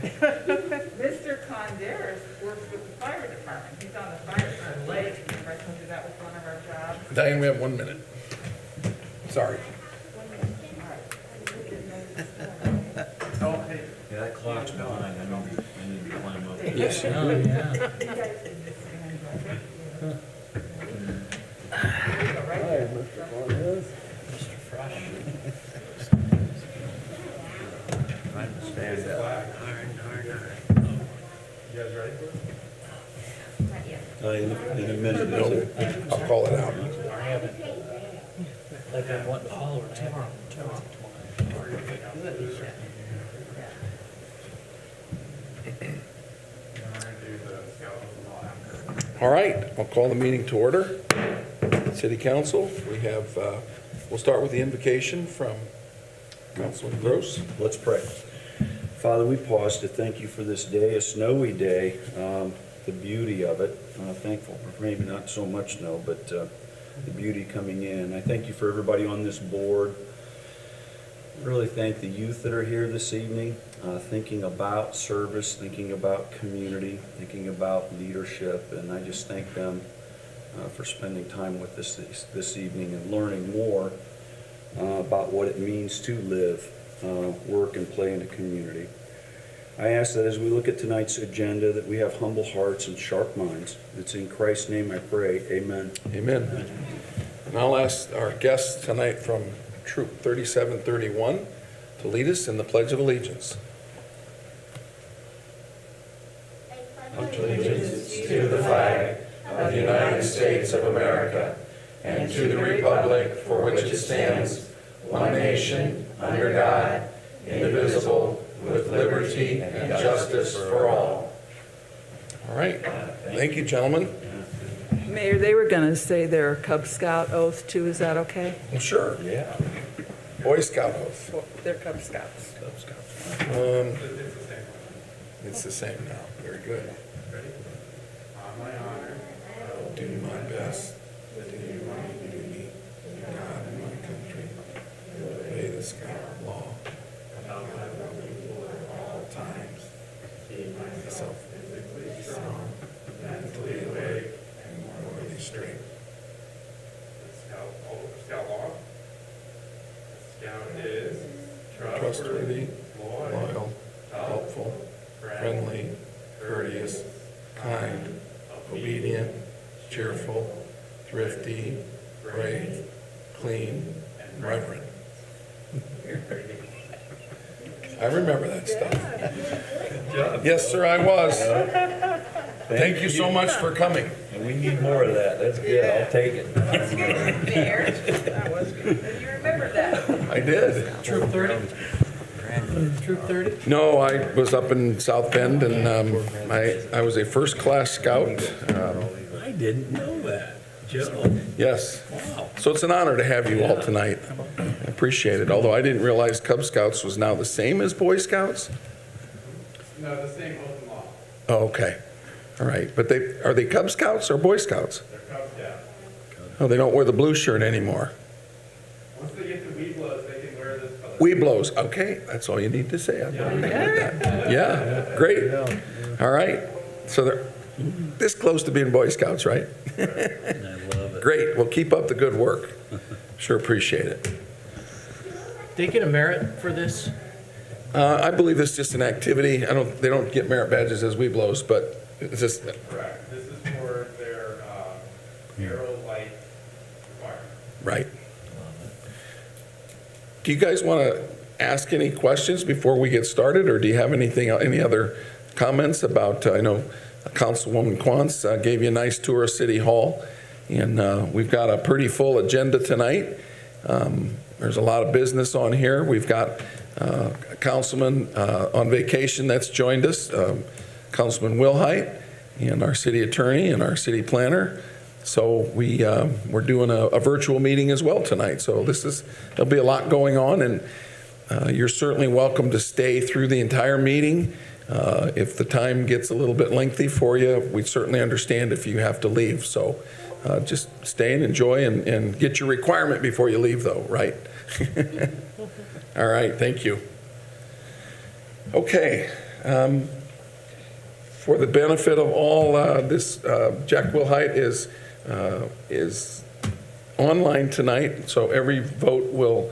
Mr. Conderas works with the fire department. He's on the fire department lake. Remember I told you that was one of our jobs? Diane, we have 1 minute. Sorry. Yeah, that clock's behind, I need to climb up. Yes. Oh, yeah. Mr. Fresh. Trying to stand up. You guys ready for it? In a minute, No, I'll call it out. I haven't, like I went to Holler and I haven't tomorrow. All right, I'll call the meeting to order. City Council, we have, we'll start with the invocation from Councilman Gross. Let's pray. Father, we pause to thank you for this day, a snowy day, the beauty of it. Thankful for maybe not so much snow, but the beauty coming in. I thank you for everybody on this board. Really thank the youth that are here this evening, thinking about service, thinking about community, thinking about leadership, and I just thank them for spending time with us this evening and learning more about what it means to live, work, and play in a community. I ask that as we look at tonight's agenda that we have humble hearts and sharp minds. It's in Christ's name I pray, amen. Amen. And I'll ask our guests tonight from Troop 3731 to lead us in the Pledge of Allegiance. Allegiance to the flag of the United States of America and to the republic for which it stands, one nation, under God, indivisible, with liberty and justice for all. All right, thank you, gentlemen. Mayor, they were going to say their Cub Scout oath too. Is that okay? Well, sure. Yeah. Boy Scout oath. They're Cub Scouts. It's the same now. Very good. Ready? On my honor, I will Do my best to do my duty to God and my country, and obey the Scout law at all times, keep myself physically strong, mentally awake, and morally straight. Scout law. Scout is Trustworthy, loyal, helpful, friendly, courteous, kind, obedient, cheerful, thrifty, brave, clean, and reverent. I remember that stuff. Yes, sir, I was. Thank you so much for coming. And we need more of that. That's good. I'll take it. Mayor, that was good. You remember that. I did. Troop 30? Troop 30? No, I was up in South Bend, and I was a first-class scout. I didn't know that. Joe. Yes. Wow. So it's an honor to have you all tonight. I appreciate it, although I didn't realize Cub Scouts was now the same as Boy Scouts. no, the same oath and law. Oh, okay. All right. But are they Cub Scouts or Boy Scouts? They're Cub Scouts. Oh, they don't wear the blue shirt anymore. Once they get to Weeblos, they can wear this color. Weeblos. Okay, that's all you need to say. I've already heard that. Yeah, great. All right. So they're this close to being Boy Scouts, right? I love it. Great. Well, keep up the good work. Sure appreciate it. They get a merit for this? I believe it's just an activity. They don't get merit badges as Weeblos, but it's just, Correct. This is for their aero light requirement. right. Do you guys want to ask any questions before we get started, or do you have any other comments about, I know Councilwoman Quantz gave you a nice tour of City Hall, and we've got a pretty full agenda tonight. There's a lot of business on here. We've got a councilman on vacation that's joined us, Councilman Wilhite, and our city attorney and our city planner. So we're doing a virtual meeting as well tonight. So there'll be a lot going on, and you're certainly welcome to stay through the entire meeting. If the time gets a little bit lengthy for you, we certainly understand if you have to leave. So just stay and enjoy and get your requirement before you leave, though, right? All right, thank you. Okay, For the benefit of all, this Jack Wilhite is online tonight, so every vote will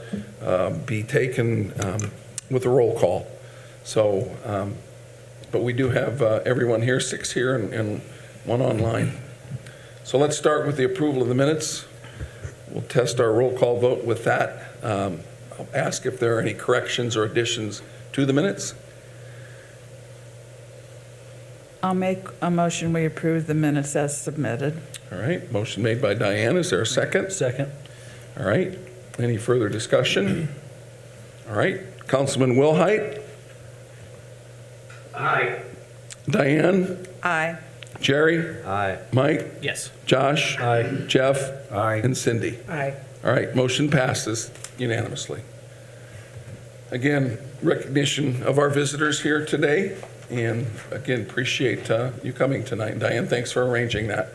be taken with a roll call. So, but we do have everyone here, 6 here and 1 online. So let's start with the approval of the minutes. We'll test our roll call vote with that. I'll ask if there are any corrections or additions to the minutes. I'll make a motion, we approve the minutes as submitted. All right, motion made by Diane. Is there a second? Second. All right, any further discussion? All right, Councilman Wilhite? Aye. Diane? Aye. Jerry? Aye. Mike? Yes. Josh? Aye. Jeff? Aye. And Cindy? Aye. All right, motion passes unanimously. Again, recognition of our visitors here today, and again, appreciate you coming tonight. Diane, thanks for arranging that.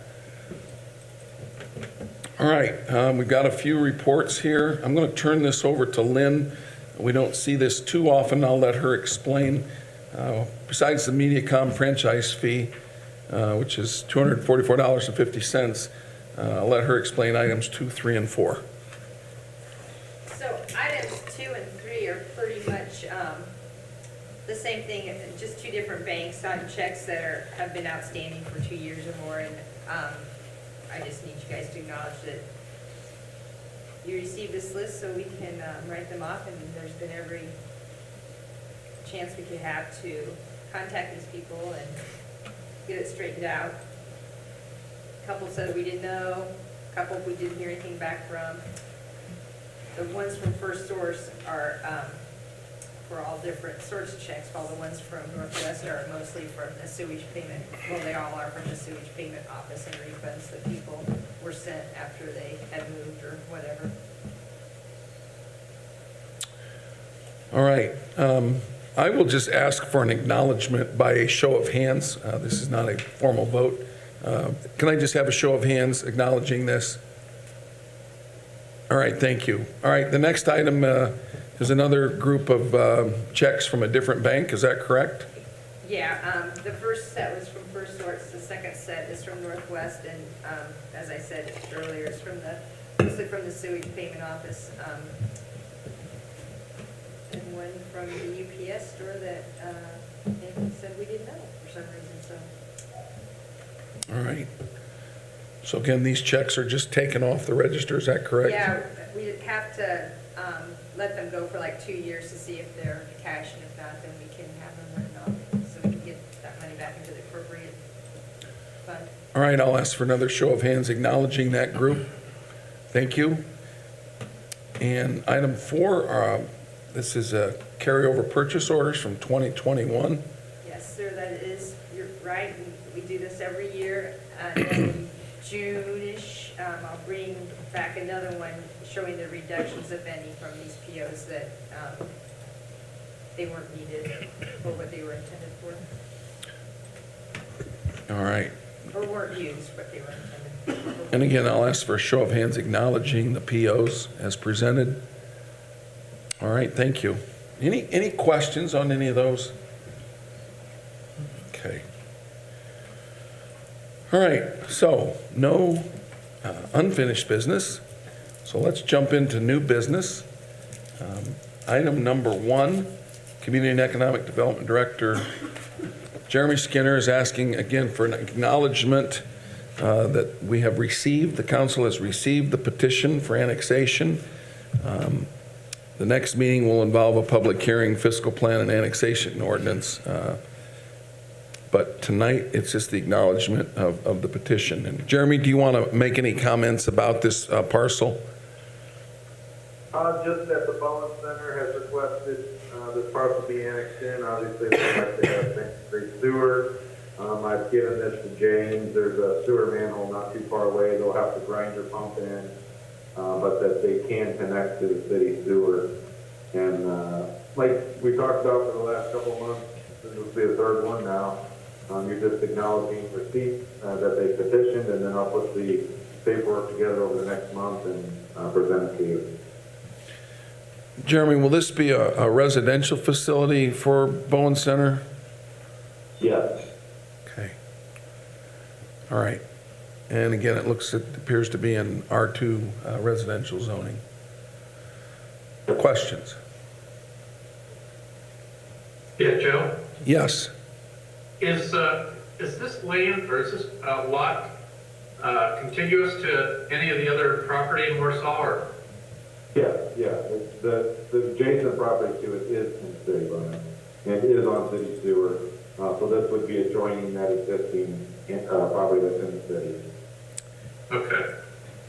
All right, we've got a few reports here. I'm going to turn this over to Lynn. We don't see this too often. I'll let her explain. Besides the MediaCom franchise fee, which is $244.50, I'll let her explain items 2, 3, and 4. So items 2 and 3 are pretty much the same thing, just 2 different banks on checks that have been outstanding for 2 years or more. And I just need you guys to acknowledge that you received this list so we can write them off, and there's been every chance we could have to contact these people and get it straightened out. A couple said we didn't know, a couple we didn't hear anything back from. The ones from First Source are for all different sorts of checks, while the ones from Northwest are mostly from the sewage payment. Well, they all are from the sewage payment office and refunds that people were sent after they had moved or whatever. All right. I will just ask for an acknowledgement by a show of hands. This is not a formal vote. Can I just have a show of hands acknowledging this? All right, thank you. All right, the next item is another group of checks from a different bank. Is that correct? Yeah, the first set was from First Source, the second set is from Northwest, and as I said earlier, it's from mostly from the sewage payment office. And one from the UPS store that Nathan said we didn't know for some reason, so. All right. So again, these checks are just taken off the register, is that correct? Yeah, we have to let them go for like 2 years to see if they're cash, and if not, then we can have them written off, so we can get that money back into the appropriate fund. All right, I'll ask for another show of hands acknowledging that group. Thank you. And item 4, this is a carryover purchase orders from 2021. Yes, sir, that is, you're right, we do this every year, and then June-ish, I'll bring back another one showing the reductions, if any, from these POs that they weren't needed for what they were intended for, All right. or weren't used, but they were intended for. And again, I'll ask for a show of hands acknowledging the POs as presented. All right, thank you. Any questions on any of those? Okay. All right, so no unfinished business. So let's jump into new business. Item number 1, Community and Economic Development Director Jeremy Skinner is asking again for an acknowledgement that we have received, the council has received the petition for annexation. The next meeting will involve a public hearing, fiscal plan, and annexation ordinance. But tonight, it's just the acknowledgement of the petition. And Jeremy, do you want to make any comments about this parcel? Just that the Bowen Center has requested this parcel be annexed in. Obviously, they'd like to have Main Street sewer. I've given this to James. There's a sewer manhole not too far away. They'll have to grinder pump in, but that they can connect to the city sewer. And like we talked about for the last couple of months, this will be the 3rd one now. You're just acknowledging receipt that they petitioned, and then I'll put the paperwork together over the next month and present it to you. Jeremy, will this be a residential facility for Bowen Center? Yes. Okay. All right. And again, it appears to be in R2 residential zoning. Questions? Yeah, Joe, Yes. is this land or is this lot contiguous to any of the other property in Warsaw or? Yeah, the adjacent property to it is in city limits and is on city sewer. So this would be adjoining that existing property that's in the city. Okay,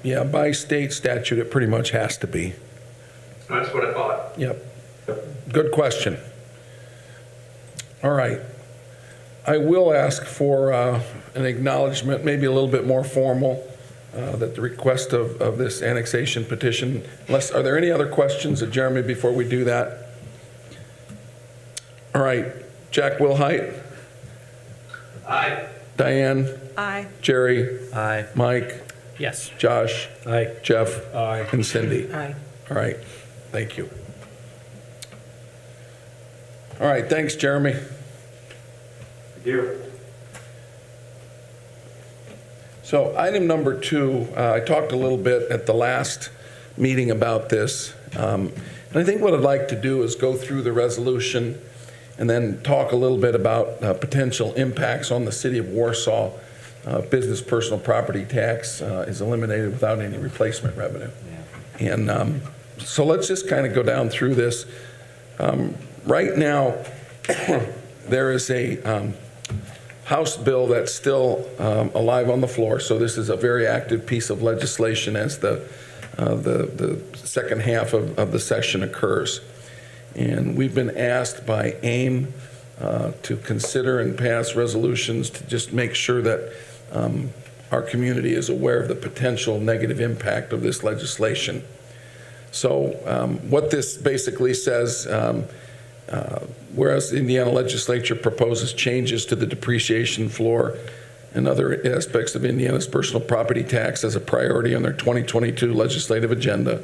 Yeah, by state statute, it pretty much has to be. that's what I thought. Yep. Good question. All right. I will ask for an acknowledgement, maybe a little bit more formal, that the request of this annexation petition. Are there any other questions of Jeremy before we do that? All right. Jack Wilhite? Aye. Diane? Aye. Jerry? Aye. Mike? Yes. Josh? Aye. Jeff? Aye. And Cindy? Aye. All right. Thank you. All right. Thanks, Jeremy. Thank you. So item number 2, I talked a little bit at the last meeting about this. And I think what I'd like to do is go through the resolution and then talk a little bit about potential impacts on the city of Warsaw. Business personal property tax is eliminated without any replacement revenue. And so let's just kind of go down through this. Right now, there is a House bill that's still alive on the floor. So this is a very active piece of legislation as the second half of the session occurs. And we've been asked by AIM to consider and pass resolutions to just make sure that our community is aware of the potential negative impact of this legislation. So what this basically says, whereas the Indiana legislature proposes changes to the depreciation floor and other aspects of Indiana's personal property tax as a priority on their 2022 legislative agenda,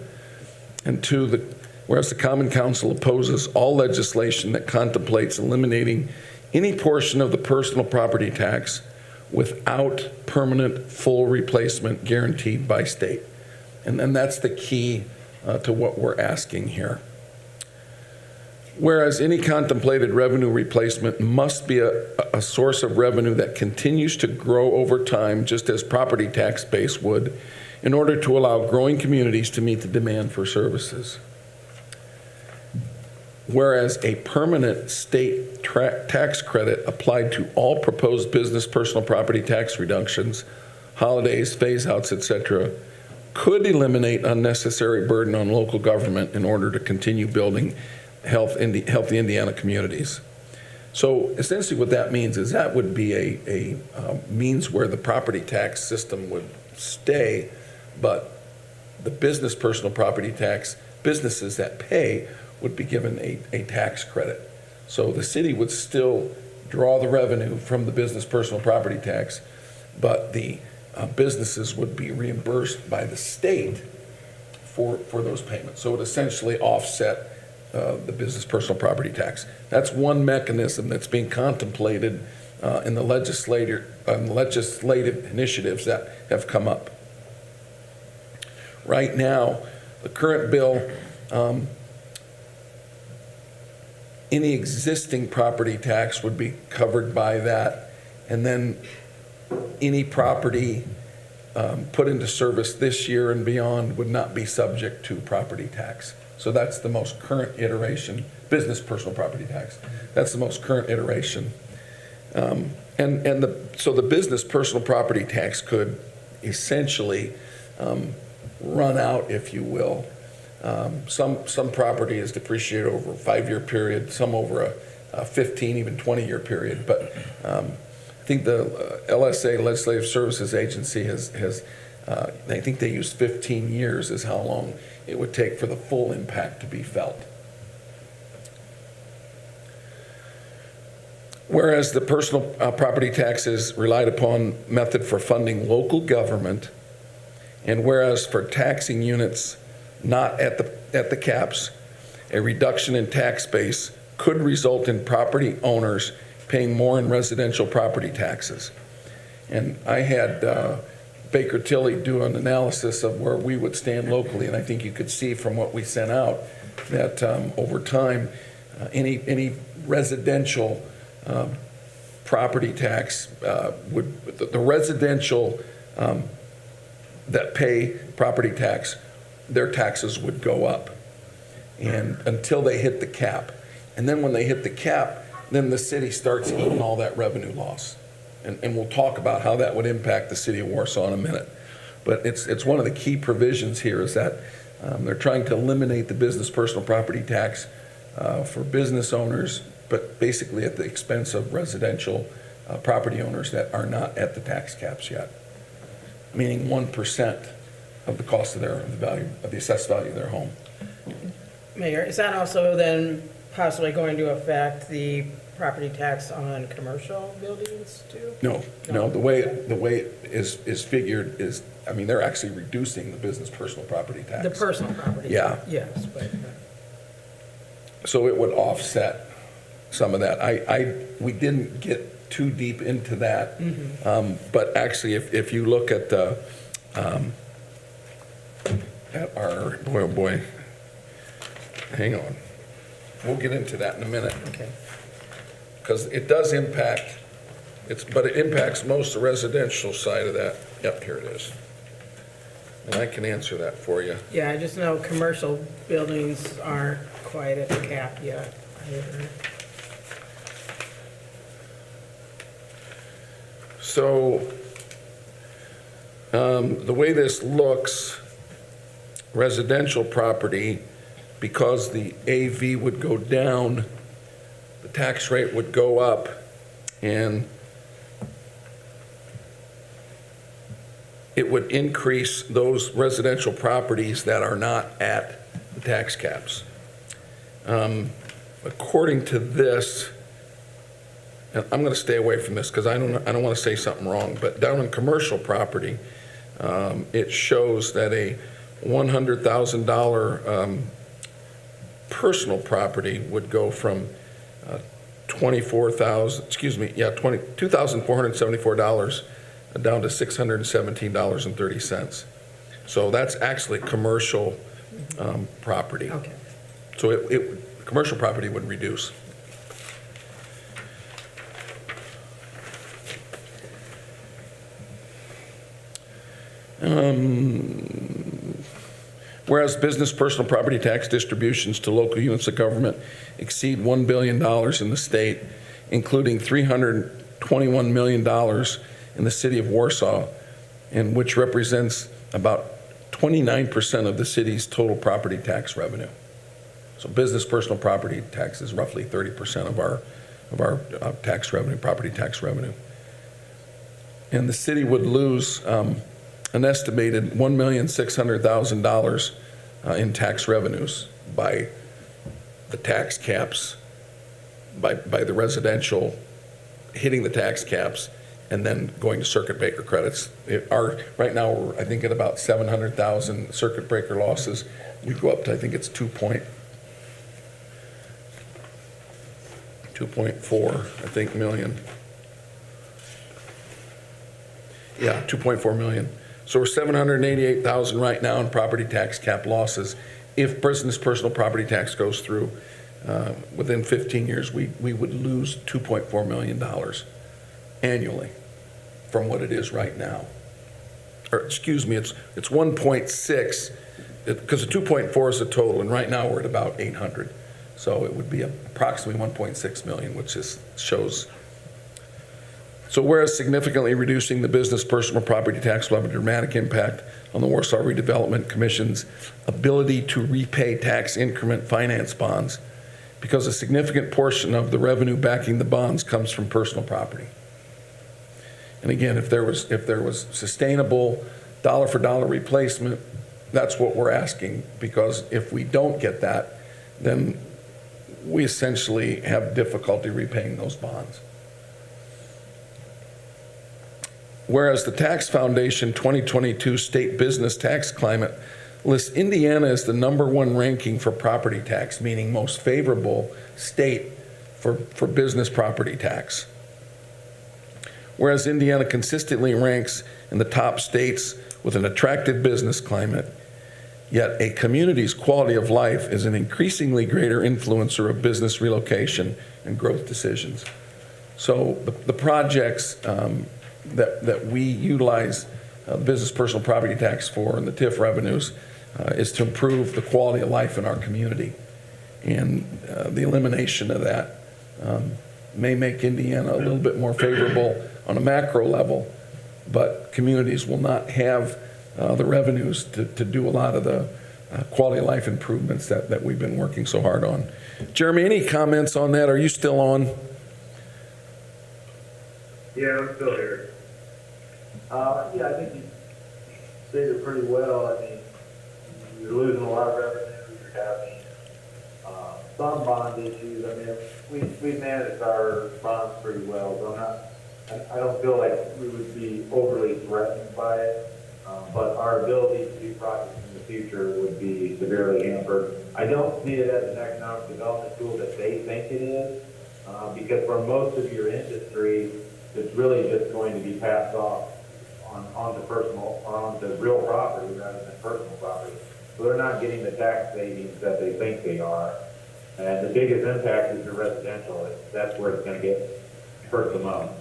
and 2, whereas the Common Council opposes all legislation that contemplates eliminating any portion of the personal property tax without permanent full replacement guaranteed by state. And then that's the key to what we're asking here. Whereas any contemplated revenue replacement must be a source of revenue that continues to grow over time, just as property tax base would, in order to allow growing communities to meet the demand for services. Whereas a permanent state tax credit applied to all proposed business personal property tax reductions, holidays, phase-outs, etc., could eliminate unnecessary burden on local government in order to continue building healthy Indiana communities. So essentially what that means is that would be a means where the property tax system would stay, but the business personal property tax, businesses that pay would be given a tax credit. So the city would still draw the revenue from the business personal property tax, but the businesses would be reimbursed by the state for those payments. So it essentially offset the business personal property tax. That's one mechanism that's being contemplated in the legislative initiatives that have come up. Right now, the current bill, any existing property tax would be covered by that, and then any property put into service this year and beyond would not be subject to property tax. So that's the most current iteration, business personal property tax. That's the most current iteration. So the business personal property tax could essentially run out, if you will. Some property is depreciated over a 5-year period, some over a 15, even 20-year period. But I think the LSA, Legislative Services Agency, has I think they use 15 years is how long it would take for the full impact to be felt. Whereas the personal property tax is relied upon method for funding local government, and whereas for taxing units not at the caps, a reduction in tax base could result in property owners paying more in residential property taxes. And I had Baker Tilly do an analysis of where we would stand locally, and I think you could see from what we sent out that over time, any residential property tax the residential that pay property tax, their taxes would go up, and until they hit the cap. And then when they hit the cap, then the city starts eating all that revenue loss. And we'll talk about how that would impact the city of Warsaw in a minute. But it's one of the key provisions here is that they're trying to eliminate the business personal property tax for business owners, but basically at the expense of residential property owners that are not at the tax caps yet, meaning 1% of the cost of the value of the assessed value of their home. Mayor, is that also then possibly going to affect the property tax on commercial buildings too? No, the way it is figured is, I mean, they're actually reducing the business personal property tax. The personal property? Yeah. Yes, but. So it would offset some of that. We didn't get too deep into that, but actually, if you look at our, boy, oh boy, hang on. We'll get into that in a minute. Okay. Because it does impact, but it impacts most the residential side of that. Yep, here it is. And I can answer that for you. Yeah, I just know commercial buildings aren't quite at the cap yet. So, the way this looks, residential property, because the AV would go down, the tax rate would go up, and it would increase those residential properties that are not at the tax caps. According to this, and I'm going to stay away from this because I don't want to say something wrong, but down in commercial property, it shows that a $100,000 personal property would go from $2,474 down to $617.30. So that's actually commercial property. Okay. So commercial property would reduce. Whereas business personal property tax distributions to local units of government exceed $1 billion in the state, including $321 million in the city of Warsaw, and which represents about 29% of the city's total property tax revenue. So business personal property tax is roughly 30% of our tax revenue, property tax revenue. And the city would lose an estimated $1,600,000 in tax revenues by the tax caps, by the residential hitting the tax caps and then going to circuit breaker credits. Right now, we're, I think, at about 700,000 circuit breaker losses. We go up to, I think it's 2.4, I think, million. Yeah, 2.4 million. So we're 788,000 right now in property tax cap losses. If business personal property tax goes through, within 15 years, we would lose $2.4 million annually from what it is right now. Or excuse me, it's 1.6, because the 2.4 is the total, and right now we're at about 800. So it would be approximately 1.6 million, which shows. So whereas significantly reducing the business personal property tax will have a dramatic impact on the Warsaw Redevelopment Commission's ability to repay tax increment finance bonds, because a significant portion of the revenue backing the bonds comes from personal property. And again, if there was sustainable dollar for dollar replacement, that's what we're asking, because if we don't get that, then we essentially have difficulty repaying those bonds. Whereas the Tax Foundation 2022 State Business Tax Climate lists Indiana as the #1 ranking for property tax, meaning most favorable state for business property tax. Whereas Indiana consistently ranks in the top states with an attractive business climate, yet a community's quality of life is an increasingly greater influencer of business relocation and growth decisions. So the projects that we utilize the business personal property tax for and the TIF revenues is to improve the quality of life in our community. And the elimination of that may make Indiana a little bit more favorable on a macro level, but communities will not have the revenues to do a lot of the quality of life improvements that we've been working so hard on. Jeremy, any comments on that? Are you still on? Yeah, I'm still here. Yeah, I think you stated it pretty well. I mean, you're losing a lot of revenue, you're having some bond issues. I mean, we've managed our bonds pretty well, so I don't feel like we would be overly threatened by it, but our ability to do projects in the future would be severely hampered. I don't see it as an economic development tool that they think it is, because for most of your industry, it's really just going to be passed off on the real property rather than personal property. So they're not getting the tax savings that they think they are. And the biggest impact is the residential. That's where it's going to get hurt the most.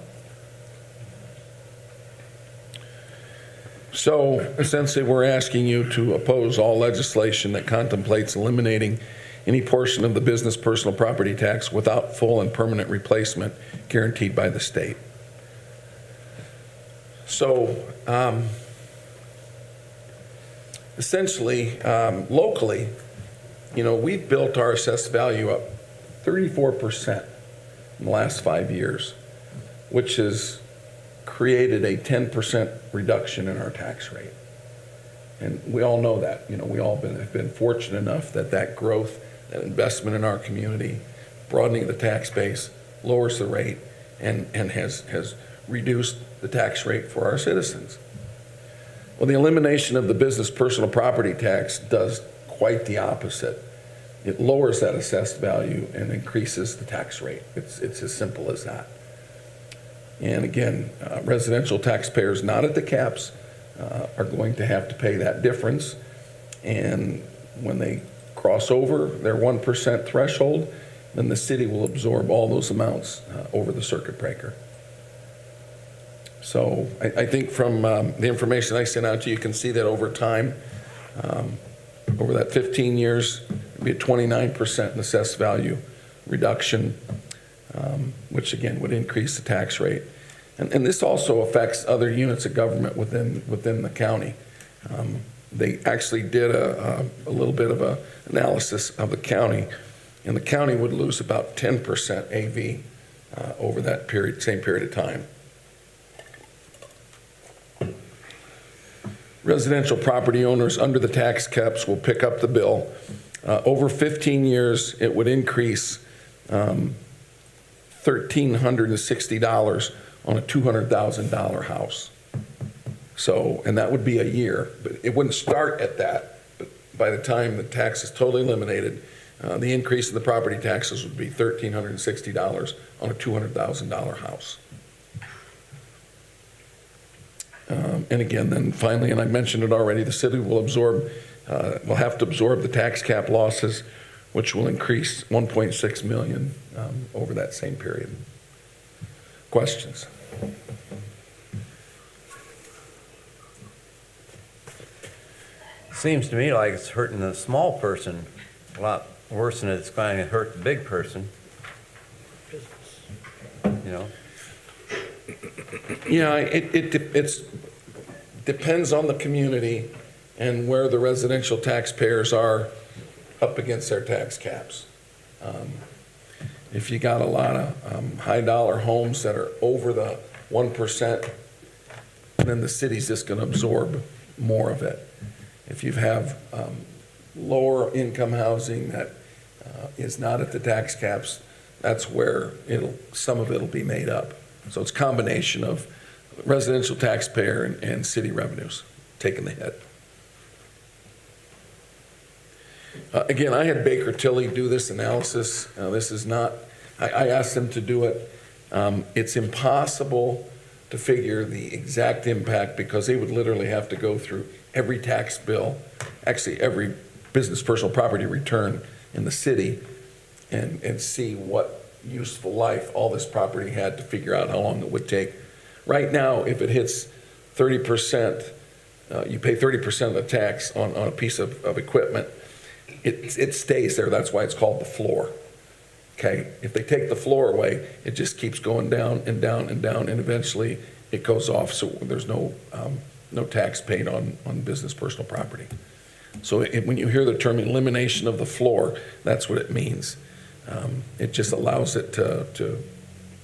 So essentially, we're asking you to oppose all legislation that contemplates eliminating any portion of the business personal property tax without full and permanent replacement guaranteed by the state. So essentially, locally, we've built our assessed value up 34% in the last 5 years, which has created a 10% reduction in our tax rate. And we all know that. We all have been fortunate enough that growth, that investment in our community, broadening the tax base, lowers the rate and has reduced the tax rate for our citizens. Well, the elimination of the business personal property tax does quite the opposite. It lowers that assessed value and increases the tax rate. It's as simple as that. And again, residential taxpayers not at the caps are going to have to pay that difference. And when they cross over their 1% threshold, then the city will absorb all those amounts over the circuit breaker. So I think from the information I sent out to you, you can see that over time, over that 15 years, it'd be a 29% in assessed value reduction, which again would increase the tax rate. And this also affects other units of government within the county. They actually did a little bit of an analysis of the county, and the county would lose about 10% AV over that same period of time. Residential property owners under the tax caps will pick up the bill. Over 15 years, it would increase $1,360 on a $200,000 house. So, and that would be a year, but it wouldn't start at that. But by the time the tax is totally eliminated, the increase in the property taxes would be $1,360 on a $200,000 house. And again, then finally, and I mentioned it already, the city will have to absorb the tax cap losses, which will increase $1.6 million over that same period. Questions? Seems to me like it's hurting the small person a lot worse than it's going to hurt the big person. Yeah, it depends on the community and where the residential taxpayers are up against their tax caps. If you got a lot of high dollar homes that are over the 1%, then the city's just going to absorb more of it. If you have lower income housing that is not at the tax caps, that's where some of it'll be made up. So it's a combination of residential taxpayer and city revenues taking the hit. Again, I had Baker Tilly do this analysis. This is not I asked them to do it. It's impossible to figure the exact impact because they would literally have to go through every tax bill, actually every business personal property return in the city and see what useful life all this property had to figure out how long it would take. Right now, if it hits 30%, you pay 30% of the tax on a piece of equipment. It stays there. That's why it's called the floor. Okay? If they take the floor away, it just keeps going down and down and down, and eventually it goes off. So there's no tax paid on business personal property. So when you hear the term elimination of the floor, that's what it means. It just allows it to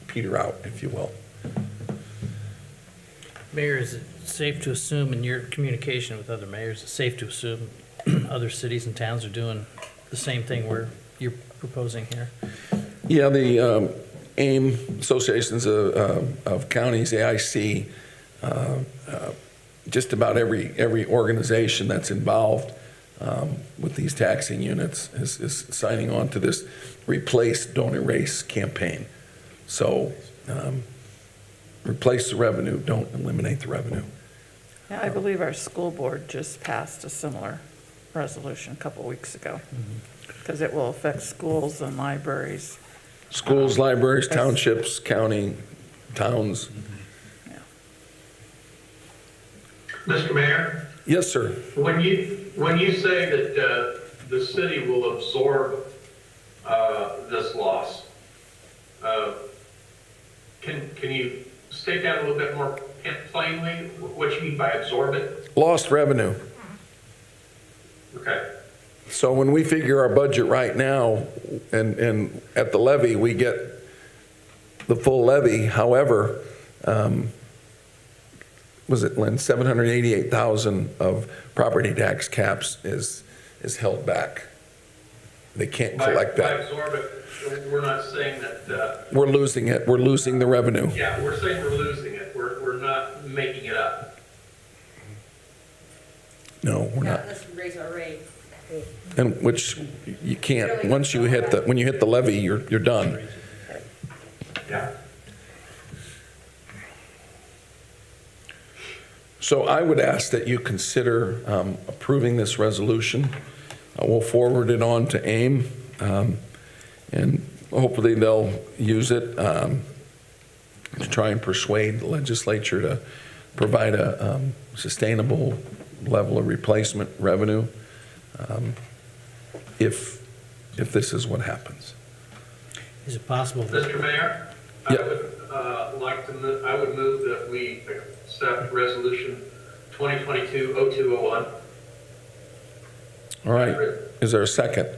peter out, if you will. Mayor, is it safe to assume in your communication with other mayors, it's safe to assume other cities and towns are doing the same thing you're proposing here? Yeah, the AIM, Associations of Counties, AIC, just about every organization that's involved with these taxing units is signing on to this Replace, Don't Erase campaign. So replace the revenue, don't eliminate the revenue. Yeah, I believe our school board just passed a similar resolution a couple weeks ago, because it will affect schools and libraries. Schools, libraries, townships, county, towns. Yeah. Mr. Mayor, Yes, sir. when you say that the city will absorb this loss, can you state that a little bit more plainly, what you mean by absorb it? Lost revenue. Okay. So when we figure our budget right now, and at the levy, we get the full levy. However, was it, Lynn, 788,000 of property tax caps is held back. They can't collect By that. absorb it, we're not saying that, We're losing it. We're losing the revenue. yeah, we're saying we're losing it. We're not making it up. No, we're not. Unless we raise our rate. And which you can't. Once you hit when you hit the levy, you're done. Yeah. So I would ask that you consider approving this resolution. We'll forward it on to AIM, and hopefully they'll use it to try and persuade the legislature to provide a sustainable level of replacement revenue if this is what happens. Is it possible? Mr. Mayor, Yeah. I would move that we accept resolution 2022-0201. All right. Is there a second?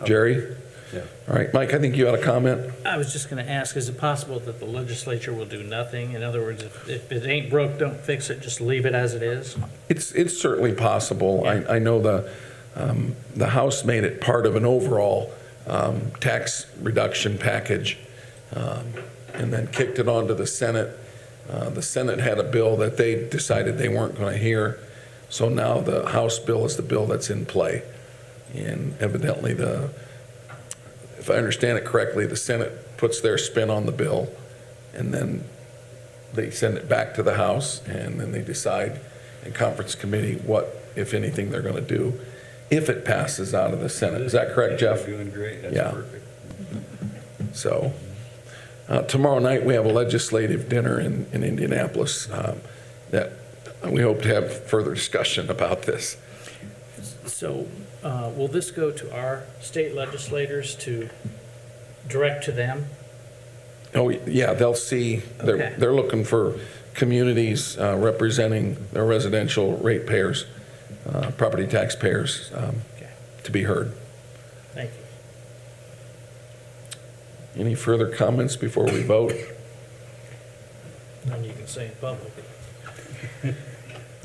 Jerry? Yeah. All right. Mike, I think you had a comment. I was just going to ask, is it possible that the legislature will do nothing? In other words, if it ain't broke, don't fix it, just leave it as it is? It's certainly possible. Yeah. I know the House made it part of an overall tax reduction package and then kicked it on to the Senate. The Senate had a bill that they decided they weren't going to hear. So now the House bill is the bill that's in play. And evidently if I understand it correctly, the Senate puts their spin on the bill and then they send it back to the House and then they decide in conference committee what, if anything, they're going to do if it passes out of the Senate. Is that correct, Jeff? Doing great. That's Yeah. perfect. So tomorrow night we have a legislative dinner in Indianapolis that we hope to have further discussion about this. So will this go to our state legislators to direct to them? Oh, yeah, they'll see, Okay. they're looking for communities representing their residential ratepayers, property taxpayers Okay, to be heard. thank you. Any further comments before we vote? Then you can say in public.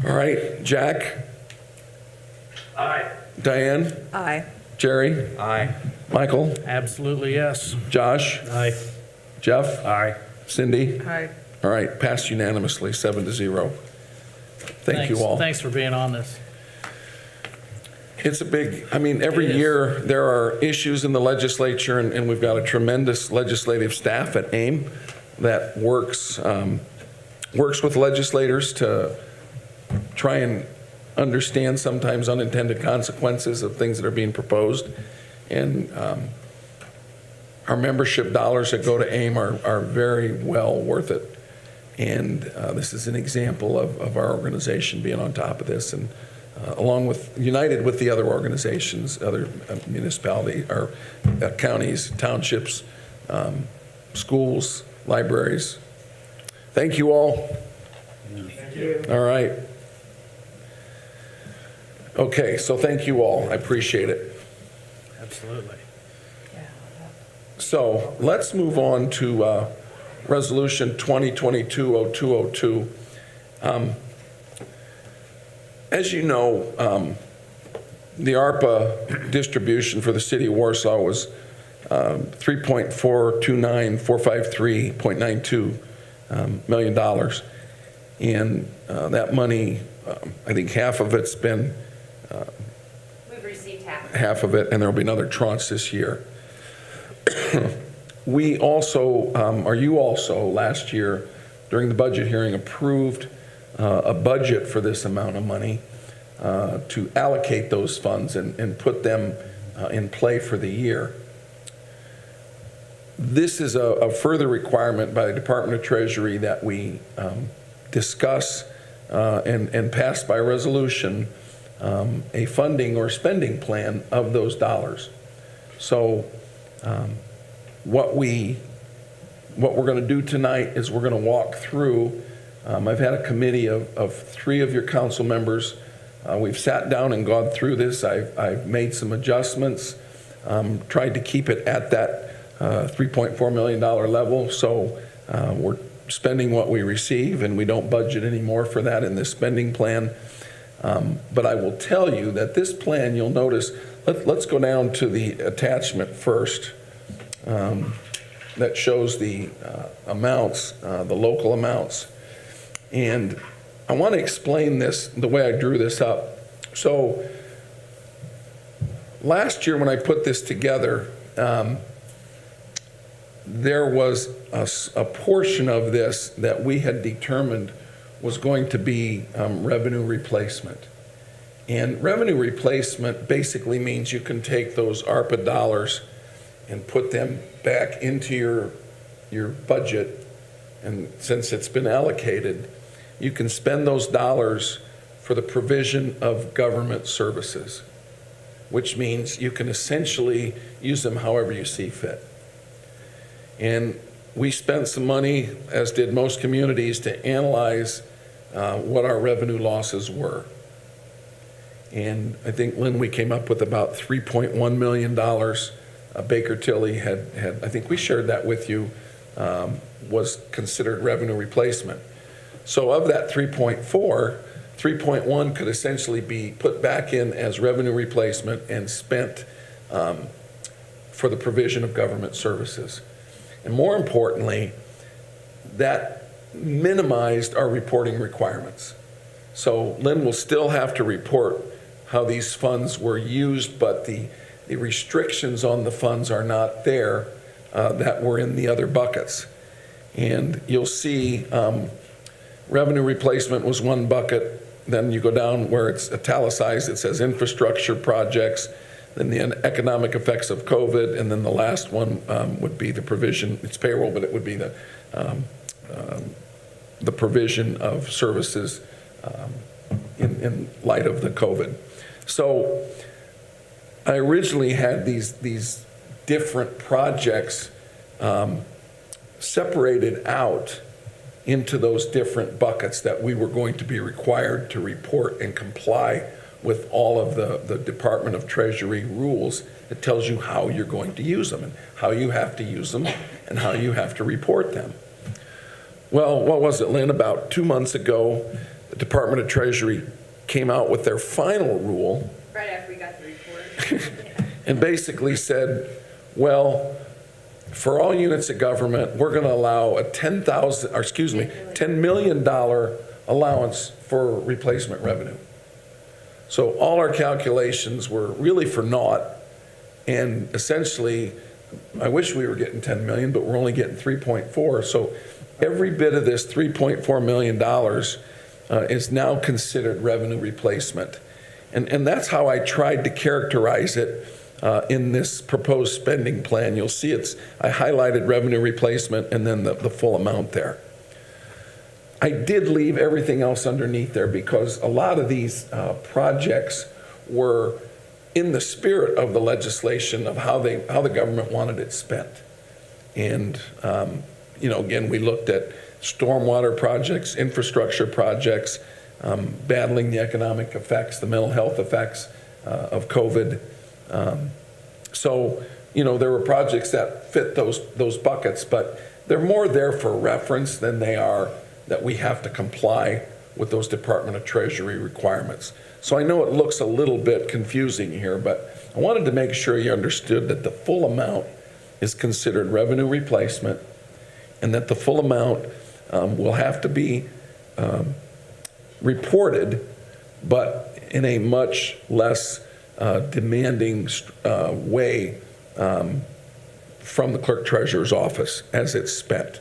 All right, Jack, Aye. Diane, Aye. Jerry, Aye. Michael, Absolutely, yes. Josh, Aye. Jeff, Aye. Cindy. Aye. All right, passed unanimously, 7-0. Thank you all. Thanks for being on this. It's a big, I mean, every It is. year there are issues in the legislature, and we've got a tremendous legislative staff at AIM that works with legislators to try and understand sometimes unintended consequences of things that are being proposed. And our membership dollars that go to AIM are very well worth it. And this is an example of our organization being on top of this, and along with, united with the other organizations, other municipalities, or counties, townships, schools, libraries. Thank you all. Thank you. All right. Okay, so thank you all. I appreciate it. Absolutely. So let's move on to Resolution 2022-0202. As you know, the ARPA distribution for the city of Warsaw was $3.429453.92 million. And that money, I think half of it's been, We've received half of it, and there'll be another tranche this year. We also, or you also, last year, during the budget hearing, approved a budget for this amount of money to allocate those funds and put them in play for the year. This is a further requirement by the Department of Treasury that we discuss and pass by resolution a funding or spending plan of those dollars. So what we're going to do tonight is we're going to walk through. I've had a committee of 3 of your council members. We've sat down and gone through this. I've made some adjustments, tried to keep it at that $3.4 million level. So we're spending what we receive, and we don't budget anymore for that in this spending plan. But I will tell you that this plan, you'll notice, let's go down to the attachment first. That shows the amounts, the local amounts. And I want to explain this, the way I drew this up. So last year when I put this together, there was a portion of this that we had determined was going to be revenue replacement. And revenue replacement basically means you can take those ARPA dollars and put them back into your budget, and since it's been allocated, you can spend those dollars for the provision of government services, which means you can essentially use them however you see fit. And we spent some money, as did most communities, to analyze what our revenue losses were. And I think, Lynn, we came up with about $3.1 million. Baker Tilly had, I think we shared that with you, was considered revenue replacement. So of that 3.1 could essentially be put back in as revenue replacement and spent for the provision of government services. And more importantly, that minimized our reporting requirements. So Lynn will still have to report how these funds were used, but the restrictions on the funds are not there that were in the other buckets. And you'll see revenue replacement was one bucket. Then you go down where it's italicized, it says infrastructure projects, then the economic effects of COVID, and then the last one would be the provision, it's payroll, but it would be the provision of services in light of the COVID. So I originally had these different projects separated out into those different buckets that we were going to be required to report and comply with all of the Department of Treasury rules. It tells you how you're going to use them and how you have to use them and how you have to report them. Well, what was it, Lynn? About 2 months ago, the Department of Treasury came out with their final rule. Right after we got the report. And basically said, well, for all units of government, we're going to allow a $10 million allowance for replacement revenue. So all our calculations were really for naught, and essentially, I wish we were getting 10 million, but we're only getting 3.4. So every bit of this $3.4 million is now considered revenue replacement. And that's how I tried to characterize it in this proposed spending plan. You'll see I highlighted revenue replacement and then the full amount there. I did leave everything else underneath there because a lot of these projects were in the spirit of the legislation of how the government wanted it spent. And, again, we looked at stormwater projects, infrastructure projects, battling the economic effects, the mental health effects of COVID. So, there were projects that fit those buckets, but they're more there for reference than they are that we have to comply with those Department of Treasury requirements. So I know it looks a little bit confusing here, but I wanted to make sure you understood that the full amount is considered revenue replacement and that the full amount will have to be reported, but in a much less demanding way from the clerk treasurer's office as it's spent.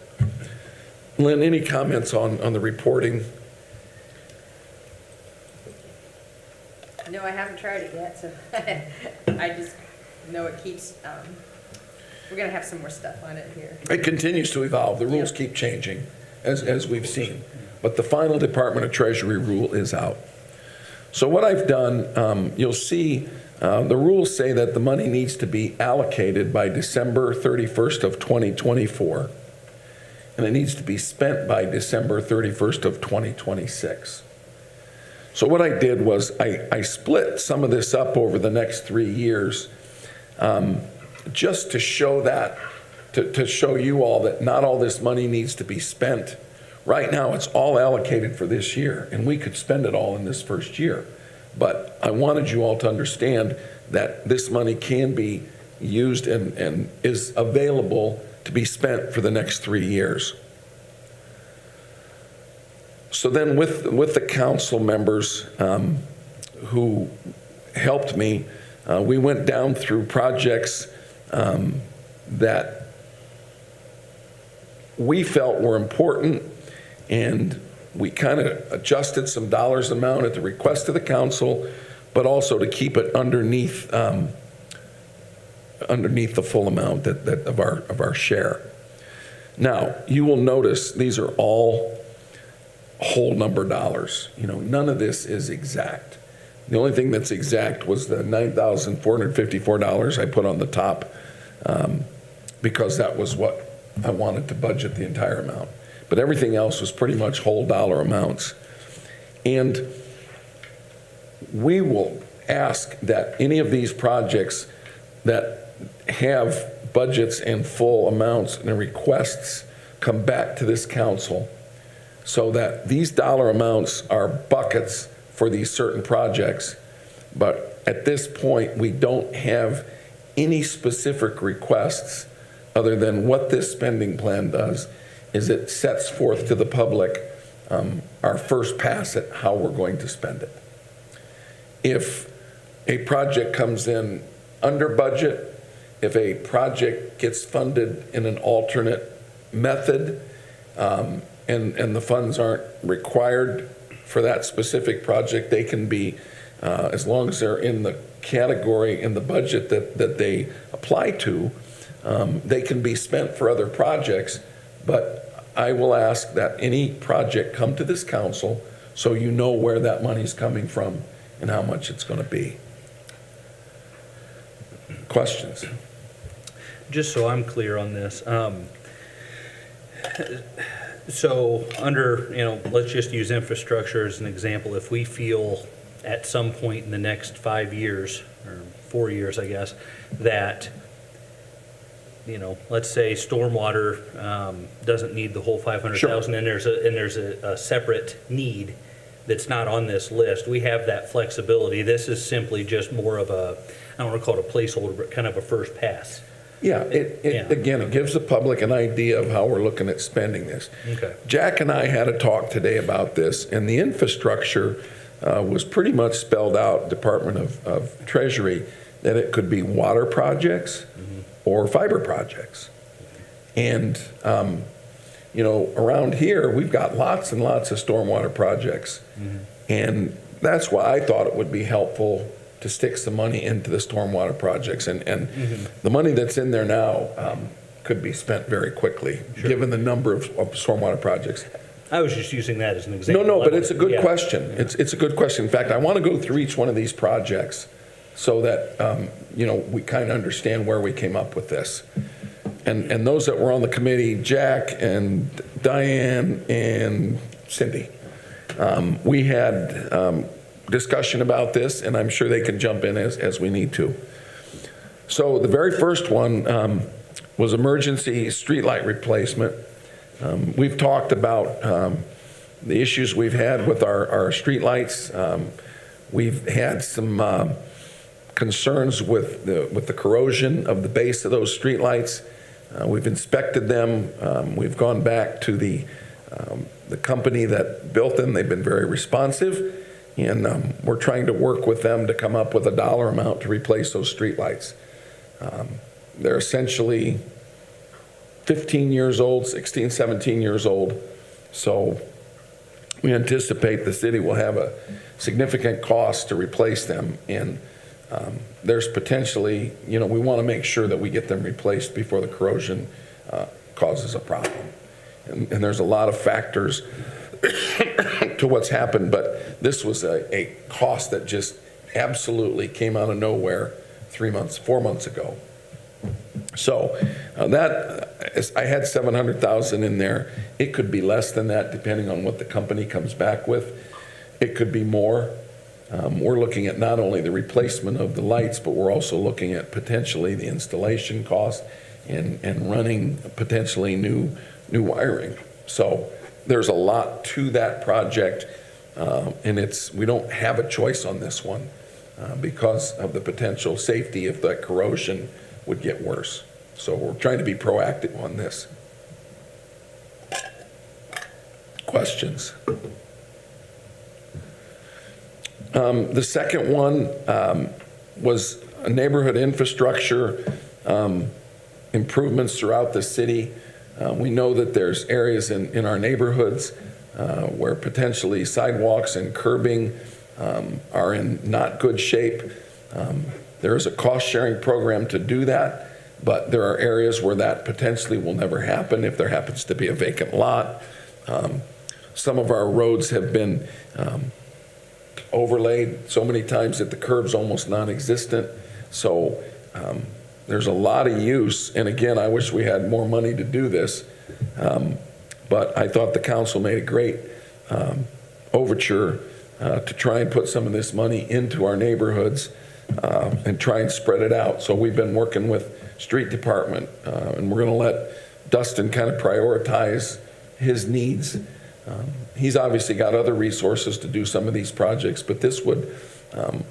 Lynn, any comments on the reporting? No, I haven't tried it yet, so I just know it keeps, we're gonna have some more stuff on it here. It continues to evolve. The rules keep changing, as we've seen. But the final Department of Treasury rule is out. So what I've done, you'll see the rules say that the money needs to be allocated by December 31st of 2024, and it needs to be spent by December 31st of 2026. So what I did was I split some of this up over the next 3 years, just to show that, to show you all that not all this money needs to be spent. Right now, it's all allocated for this year, and we could spend it all in this first year. But I wanted you all to understand that this money can be used and is available to be spent for the next 3 years. So then with the council members who helped me, we went down through projects that we felt were important, and we kind of adjusted some dollars amount at the request of the council, but also to keep it underneath the full amount of our share. Now, you will notice these are all whole number dollars. None of this is exact. The only thing that's exact was the $9,454 I put on the top because that was what I wanted to budget the entire amount. But everything else was pretty much whole dollar amounts. And we will ask that any of these projects that have budgets and full amounts and requests come back to this council so that these dollar amounts are buckets for these certain projects. But at this point, we don't have any specific requests other than what this spending plan does is it sets forth to the public our first pass at how we're going to spend it. If a project comes in under budget, if a project gets funded in an alternate method, and the funds aren't required for that specific project, they can be, as long as they're in the category in the budget that they apply to, they can be spent for other projects. But I will ask that any project come to this council so you know where that money's coming from and how much it's going to be. Questions? Just so I'm clear on this, so under, let's just use infrastructure as an example. If we feel at some point in the next 5 years, or 4 years, I guess, that, let's say stormwater doesn't need the whole 500,000, Sure. and there's a separate need that's not on this list, we have that flexibility. This is simply just more of a, I don't want to call it a placeholder, but kind of a first pass. Yeah, again, it gives the public an idea of how we're looking at spending this. Okay. Jack and I had a talk today about this, and the infrastructure was pretty much spelled out, Department of Treasury, that it could be water projects or fiber projects. And, around here, we've got lots and lots of stormwater projects. And that's why I thought it would be helpful to stick some money into the stormwater projects. And the money that's in there now could be spent very quickly, given the number of stormwater projects. I was just using that as an example. No, but it's a good Yeah. question. It's a good question. In fact, I want to go through each one of these projects so that, we kind of understand where we came up with this. And those that were on the committee, Jack and Diane and Cindy, we had discussion about this, and I'm sure they can jump in as we need to. So the very first one was emergency streetlight replacement. We've talked about the issues we've had with our streetlights. We've had some concerns with the corrosion of the base of those streetlights. We've inspected them. We've gone back to the company that built them. They've been very responsive, and we're trying to work with them to come up with a dollar amount to replace those streetlights. They're essentially 15 years old, 16, 17 years old. So we anticipate the city will have a significant cost to replace them. And there's potentially, we want to make sure that we get them replaced before the corrosion causes a problem. And there's a lot of factors to what's happened, but this was a cost that just absolutely came out of nowhere 4 months ago. So I had 700,000 in there. It could be less than that depending on what the company comes back with. It could be more. We're looking at not only the replacement of the lights, but we're also looking at potentially the installation cost and running potentially new wiring. So there's a lot to that project, and we don't have a choice on this one because of the potential safety if that corrosion would get worse. So we're trying to be proactive on this. Questions? The second one was a neighborhood infrastructure improvements throughout the city. We know that there's areas in our neighborhoods where potentially sidewalks and curbing are in not good shape. There is a cost-sharing program to do that, but there are areas where that potentially will never happen if there happens to be a vacant lot. Some of our roads have been overlaid so many times that the curb's almost non-existent. So there's a lot of use, and again, I wish we had more money to do this, but I thought the council made a great overture to try and put some of this money into our neighborhoods and try and spread it out. So we've been working with street department, and we're going to let Dustin kind of prioritize his needs. He's obviously got other resources to do some of these projects, but this would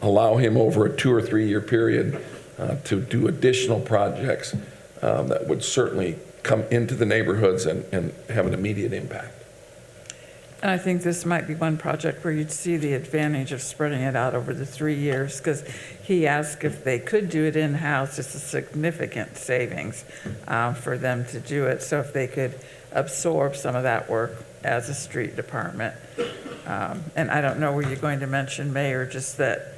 allow him over a 2 or 3 year period to do additional projects that would certainly come into the neighborhoods and have an immediate impact. And I think this might be one project where you'd see the advantage of spreading it out over the 3 years, because he asked if they could do it in-house. It's a significant savings for them to do it. So if they could absorb some of that work as a street department. And I don't know, were you going to mention, Mayor, just that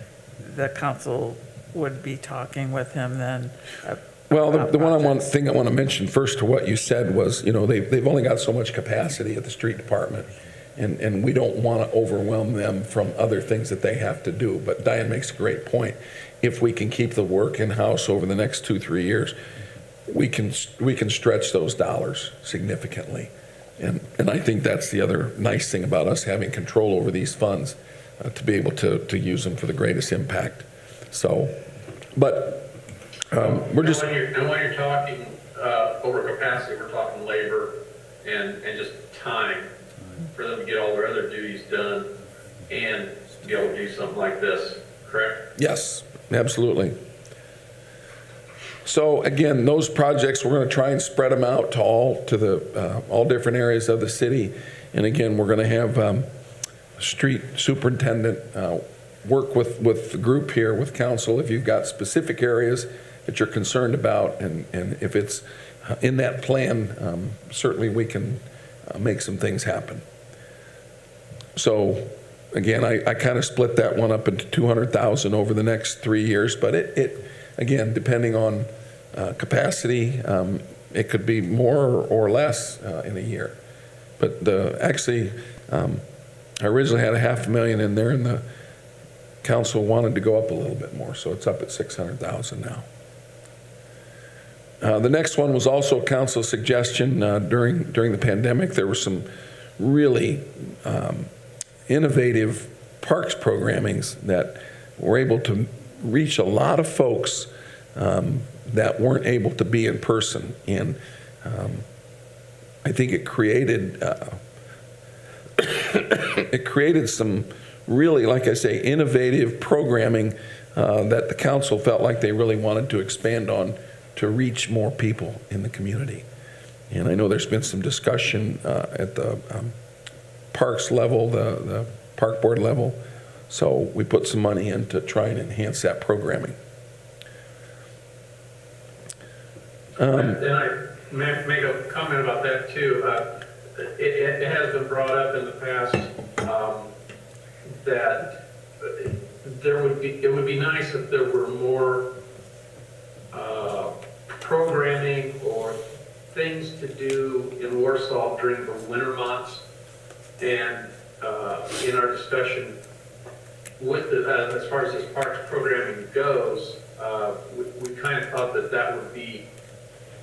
the council would be talking with him then? Well, the thing I want to mention first to what you said was, they've only got so much capacity at the street department. And we don't want to overwhelm them from other things that they have to do. But Diane makes a great point. If we can keep the work in-house over the next 2-3 years, we can stretch those dollars significantly. And I think that's the other nice thing about us having control over these funds, to be able to use them for the greatest impact. So, but we're just... When you're talking over capacity, we're talking labor and just time for them to get all their other duties done and to be able to do something like this, correct? Yes, absolutely. So again, those projects, we're going to try and spread them out to all different areas of the city. And again, we're going to have street superintendent, work with the group here, with council, if you've got specific areas that you're concerned about, and if it's in that plan, certainly we can make some things happen. So again, I kind of split that one up into 200,000 over the next 3 years, but it again, depending on capacity, it could be more or less in a year. But actually, I originally had $500,000 in there, and the council wanted to go up a little bit more, so it's up at 600,000 now. The next one was also a council suggestion during the pandemic. There were some really innovative parks programmings that were able to reach a lot of folks that weren't able to be in person, and I think it created some really, like I say, innovative programming that the council felt like they really wanted to expand on to reach more people in the community. And I know there's been some discussion at the parks level, the park board level, so we put some money in to try and enhance that programming. And I may make a comment about that too. It has been brought up in the past that it would be nice if there were more programming or things to do in Warsaw during the winter months. And in our discussion with as far as this parks programming goes, we kind of thought that would be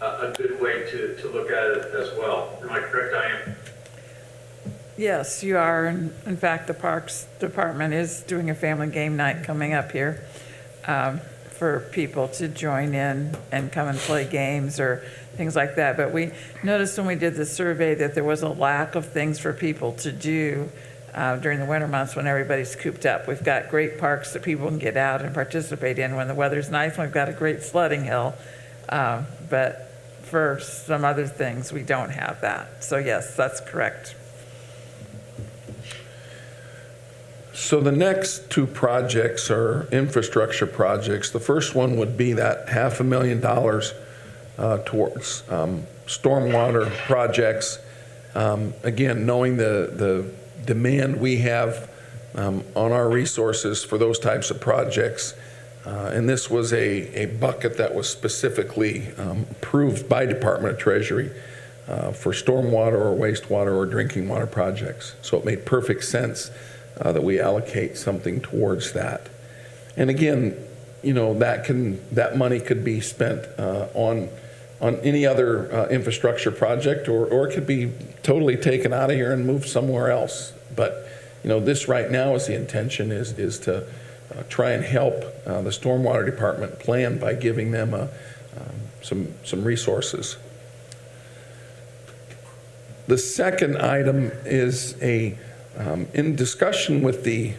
a good way to look at it as well. Am I correct, Diane? Yes, you are. In fact, the Parks Department is doing a family game night coming up here for people to join in and come and play games or things like that. But we noticed when we did the survey that there was a lack of things for people to do during the winter months when everybody's cooped up. We've got great parks that people can get out and participate in when the weather's nice. We've got a great sledding hill. But for some other things, we don't have that. So yes, that's correct. So the next two projects are infrastructure projects. The first one would be that $500,000 towards stormwater projects. Again, knowing the demand we have on our resources for those types of projects. And this was a bucket that was specifically approved by Department of Treasury for stormwater or wastewater or drinking water projects. So it made perfect sense that we allocate something towards that. And again, you know, that money could be spent on any other infrastructure project, or it could be totally taken out of here and moved somewhere else. But you know, this right now is the intention is to try and help the stormwater department plan by giving them some resources. The second item is in discussion with the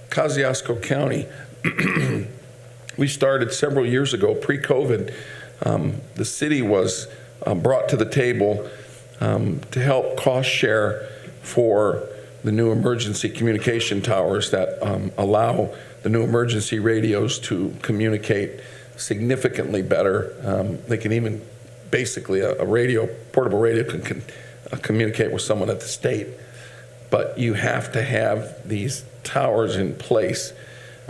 Kosciuszko County. We started several years ago, pre-COVID. The city was brought to the table to help cost share for the new emergency communication towers that allow the new emergency radios to communicate significantly better. They can even, basically, a portable radio can communicate with someone at the state. But you have to have these towers in place.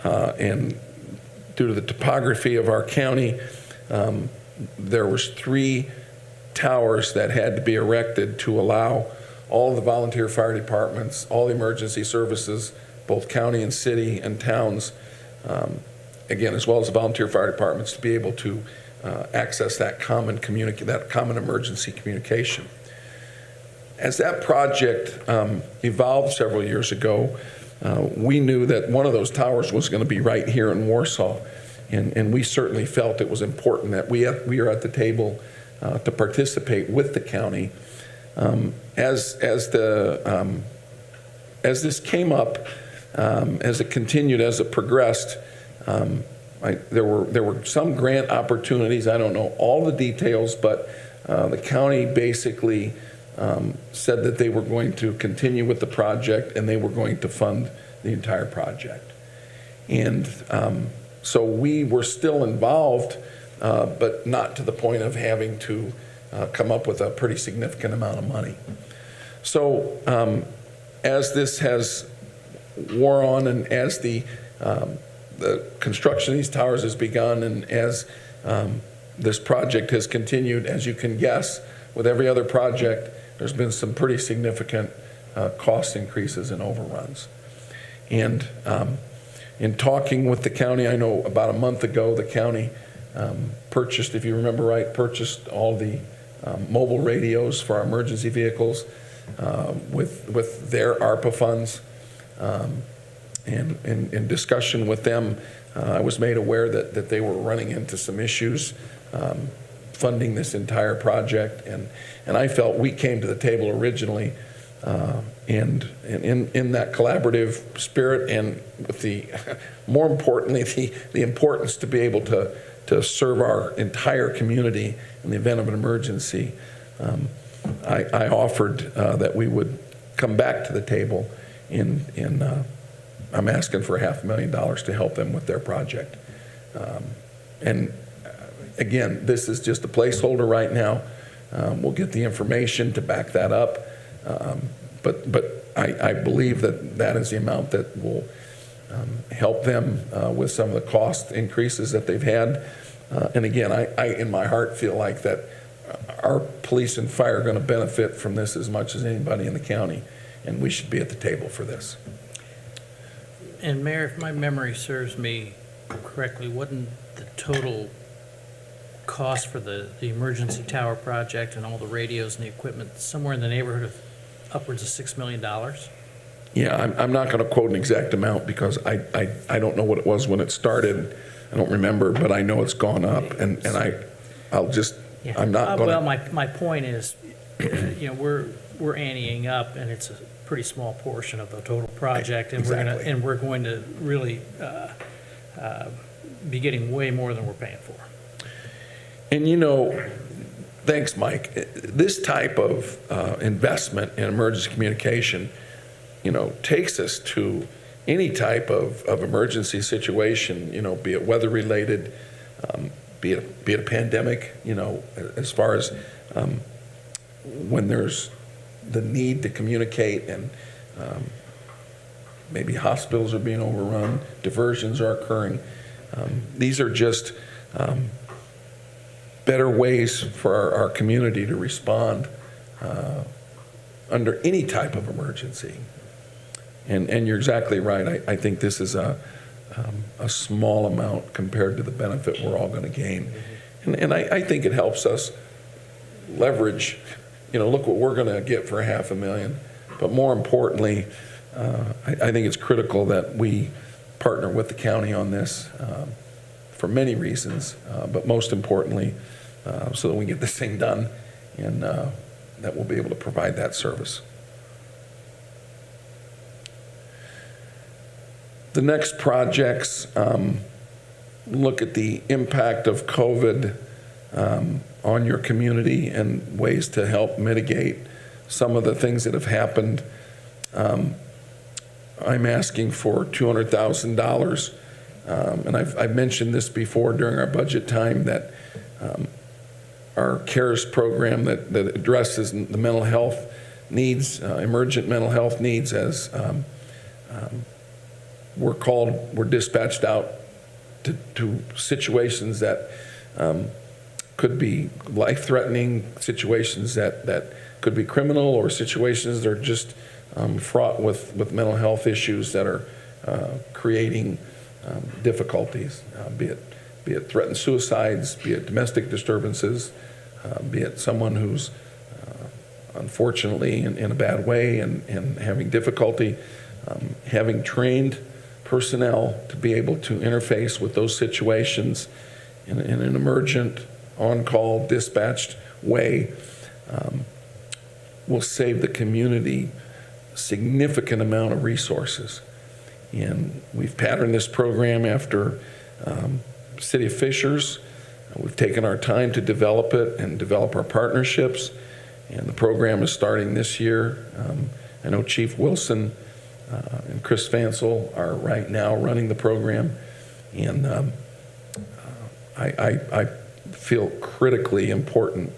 And due to the topography of our county, there was 3 towers that had to be erected to allow all the volunteer fire departments, all the emergency services, both county and city and towns, again, as well as the volunteer fire departments, to be able to access that common emergency communication. As that project evolved several years ago, we knew that one of those towers was going to be right here in Warsaw, and we certainly felt it was important that we are at the table to participate with the county. As this came up, as it continued, as it progressed, there were some grant opportunities. I don't know all the details, but the county basically said that they were going to continue with the project and they were going to fund the entire project. And so we were still involved, but not to the point of having to come up with a pretty significant amount of money. So as this has wore on and as the construction of these towers has begun and as this project has continued, as you can guess, with every other project, there's been some pretty significant cost increases and overruns. And in talking with the county, I know about a month ago, the county purchased, if you remember right, purchased all the mobile radios for our emergency vehicles with their ARPA funds. And in discussion with them, I was made aware that they were running into some issues funding this entire project, and I felt we came to the table originally, and in that collaborative spirit, and with the more importantly the importance to be able to serve our entire community in the event of an emergency, I offered that we would come back to the table I'm asking for $500,000 to help them with their project. And again, this is just a placeholder right now. We'll get the information to back that up. But I believe that is the amount that will help them with some of the cost increases that they've had. And again, I in my heart feel like that our police and fire are going to benefit from this as much as anybody in the county, and we should be at the table for this. And Mayor, if my memory serves me correctly, wasn't the total cost for the emergency tower project and all the radios and the equipment somewhere in the neighborhood of upwards of $6 million? Yeah, I'm not going to quote an exact amount because I don't know what it was when it started. I don't remember, but I know it's gone up, and I'll just, Yeah. I'm not going to. Well, my point is, we're anteing up, and it's a pretty small portion of the total project, and Exactly. we're going to really be getting way more than we're paying for. And thanks, Mike. This type of investment in emergency communication, takes us to any type of emergency situation, be it weather-related, be it a pandemic, as far as when there's the need to communicate and maybe hospitals are being overrun, diversions are occurring. These are just better ways for our community to respond under any type of emergency. And you're exactly right. I think this is a small amount compared to the benefit we're all going to gain. And I think it helps us leverage, look what we're going to get for $500,000. But more importantly, I think it's critical that we partner with the county on this for many reasons, but most importantly, so that we get this thing done and that we'll be able to provide that service. The next projects look at the impact of COVID on your community and ways to help mitigate some of the things that have happened. I'm asking for $200,000, and I've mentioned this before during our budget time, that our CARES program that addresses the mental health needs, emergent mental health needs, as we're dispatched out to situations that could be life-threatening, situations that could be criminal, or situations that are just fraught with mental health issues that are creating difficulties, be it threatened suicides, be it domestic disturbances, be it someone who's unfortunately in a bad way and having difficulty. Having trained personnel to be able to interface with those situations in an emergent, on-call, dispatched way will save the community a significant amount of resources. And we've patterned this program after City of Fishers. We've taken our time to develop it and develop our partnerships. and the program is starting this year. I know Chief Wilson and Chris Fansel are right now running the program, and I feel critically important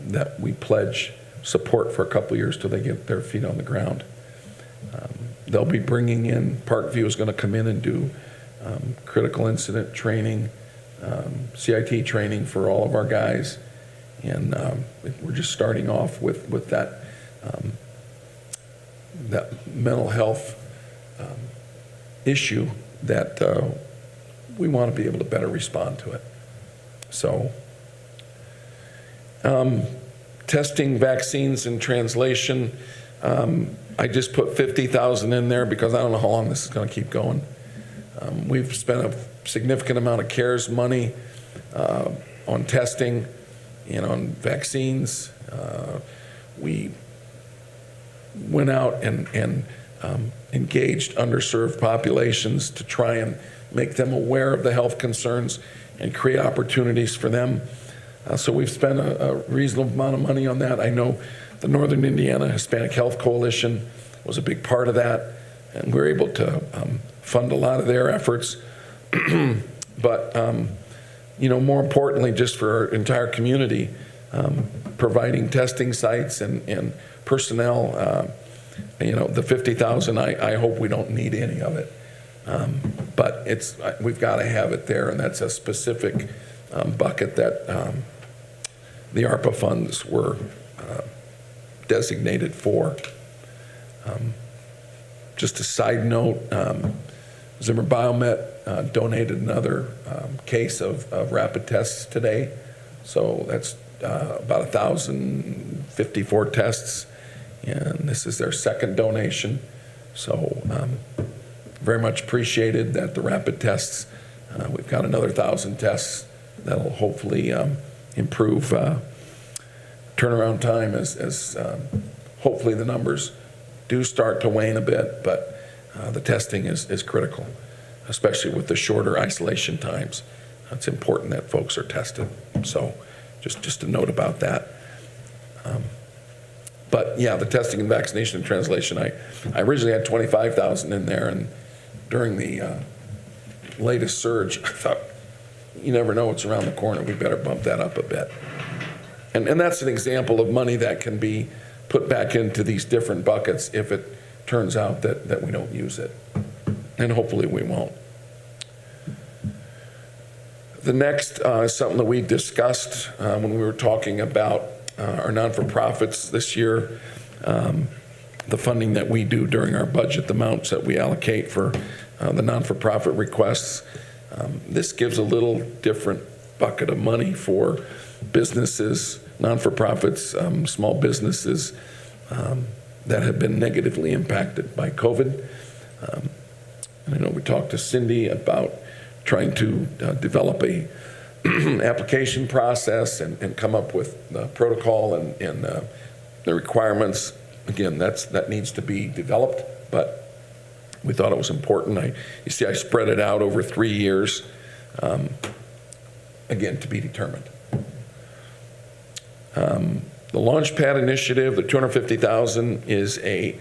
that we pledge support for a couple of years till they get their feet on the ground. They'll be bringing in, Parkview is going to come in and do critical incident training, CIT training for all of our guys, and we're just starting off with that that mental health issue that we want to be able to better respond to it. So, testing, vaccines, and translation. I just put 50,000 in there because I don't know how long this is going to keep going. We've spent a significant amount of CARES money on testing and on vaccines. We went out and engaged underserved populations to try and make them aware of the health concerns and create opportunities for them. So we've spent a reasonable amount of money on that. I know the Northern Indiana Hispanic Health Coalition was a big part of that, and we're able to fund a lot of their efforts. But, more importantly, just for our entire community, providing testing sites and personnel, the 50,000, I hope we don't need any of it. But we've got to have it there, and that's a specific bucket that the ARPA funds were designated for. Just a side note, Zimmer Biomet donated another case of rapid tests today. So that's about 1,054 tests, and this is their second donation. So very much appreciated that the rapid tests, we've got another 1,000 tests that'll hopefully improve turnaround time as hopefully the numbers do start to wane a bit, but the testing is critical, especially with the shorter isolation times. It's important that folks are tested. So just a note about that. But yeah, the testing and vaccination and translation, I originally had 25,000 in there, and during the latest surge, I thought, you never know what's around the corner. We better bump that up a bit. And that's an example of money that can be put back into these different buckets if it turns out that we don't use it. And hopefully we won't. The next is something that we discussed when we were talking about our non-for-profits this year, the funding that we do during our budget, the amounts that we allocate for the non-for-profit requests. This gives a little different bucket of money for businesses, non-for-profits, small businesses that have been negatively impacted by COVID. And I know we talked to Cindy about trying to develop a application process and come up with the protocol and the requirements. Again, that needs to be developed, but we thought it was important. You see, I spread it out over 3 years, again, to be determined. The Launchpad initiative, the $250,000 is a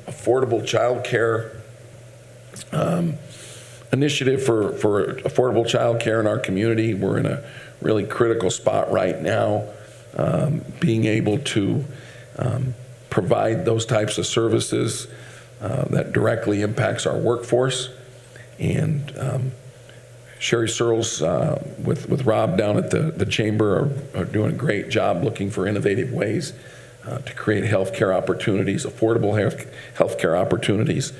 affordable child care initiative for affordable child care in our community. We're in a really critical spot right now, being able to provide those types of services that directly impacts our workforce. And Sherry Searles with Rob down at the chamber are doing a great job looking for innovative ways to create healthcare opportunities, affordable healthcare opportunities.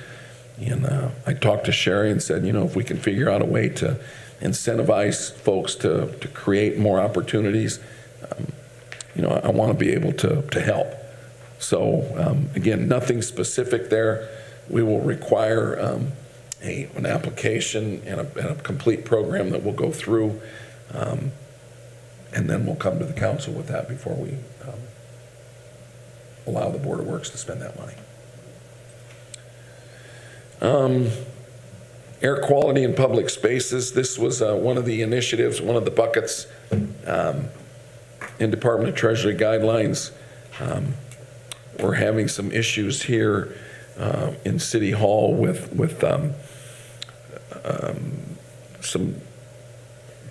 And I talked to Sherry and said, if we can figure out a way to incentivize folks to create more opportunities, I want to be able to help. So again, nothing specific there. We will require an application and a complete program that we'll go through, and then we'll come to the council with that before we allow the Board of Works to spend that money. Air quality in public spaces. This was one of the initiatives, one of the buckets in in Department of Treasury guidelines, we're having some issues here in City Hall with some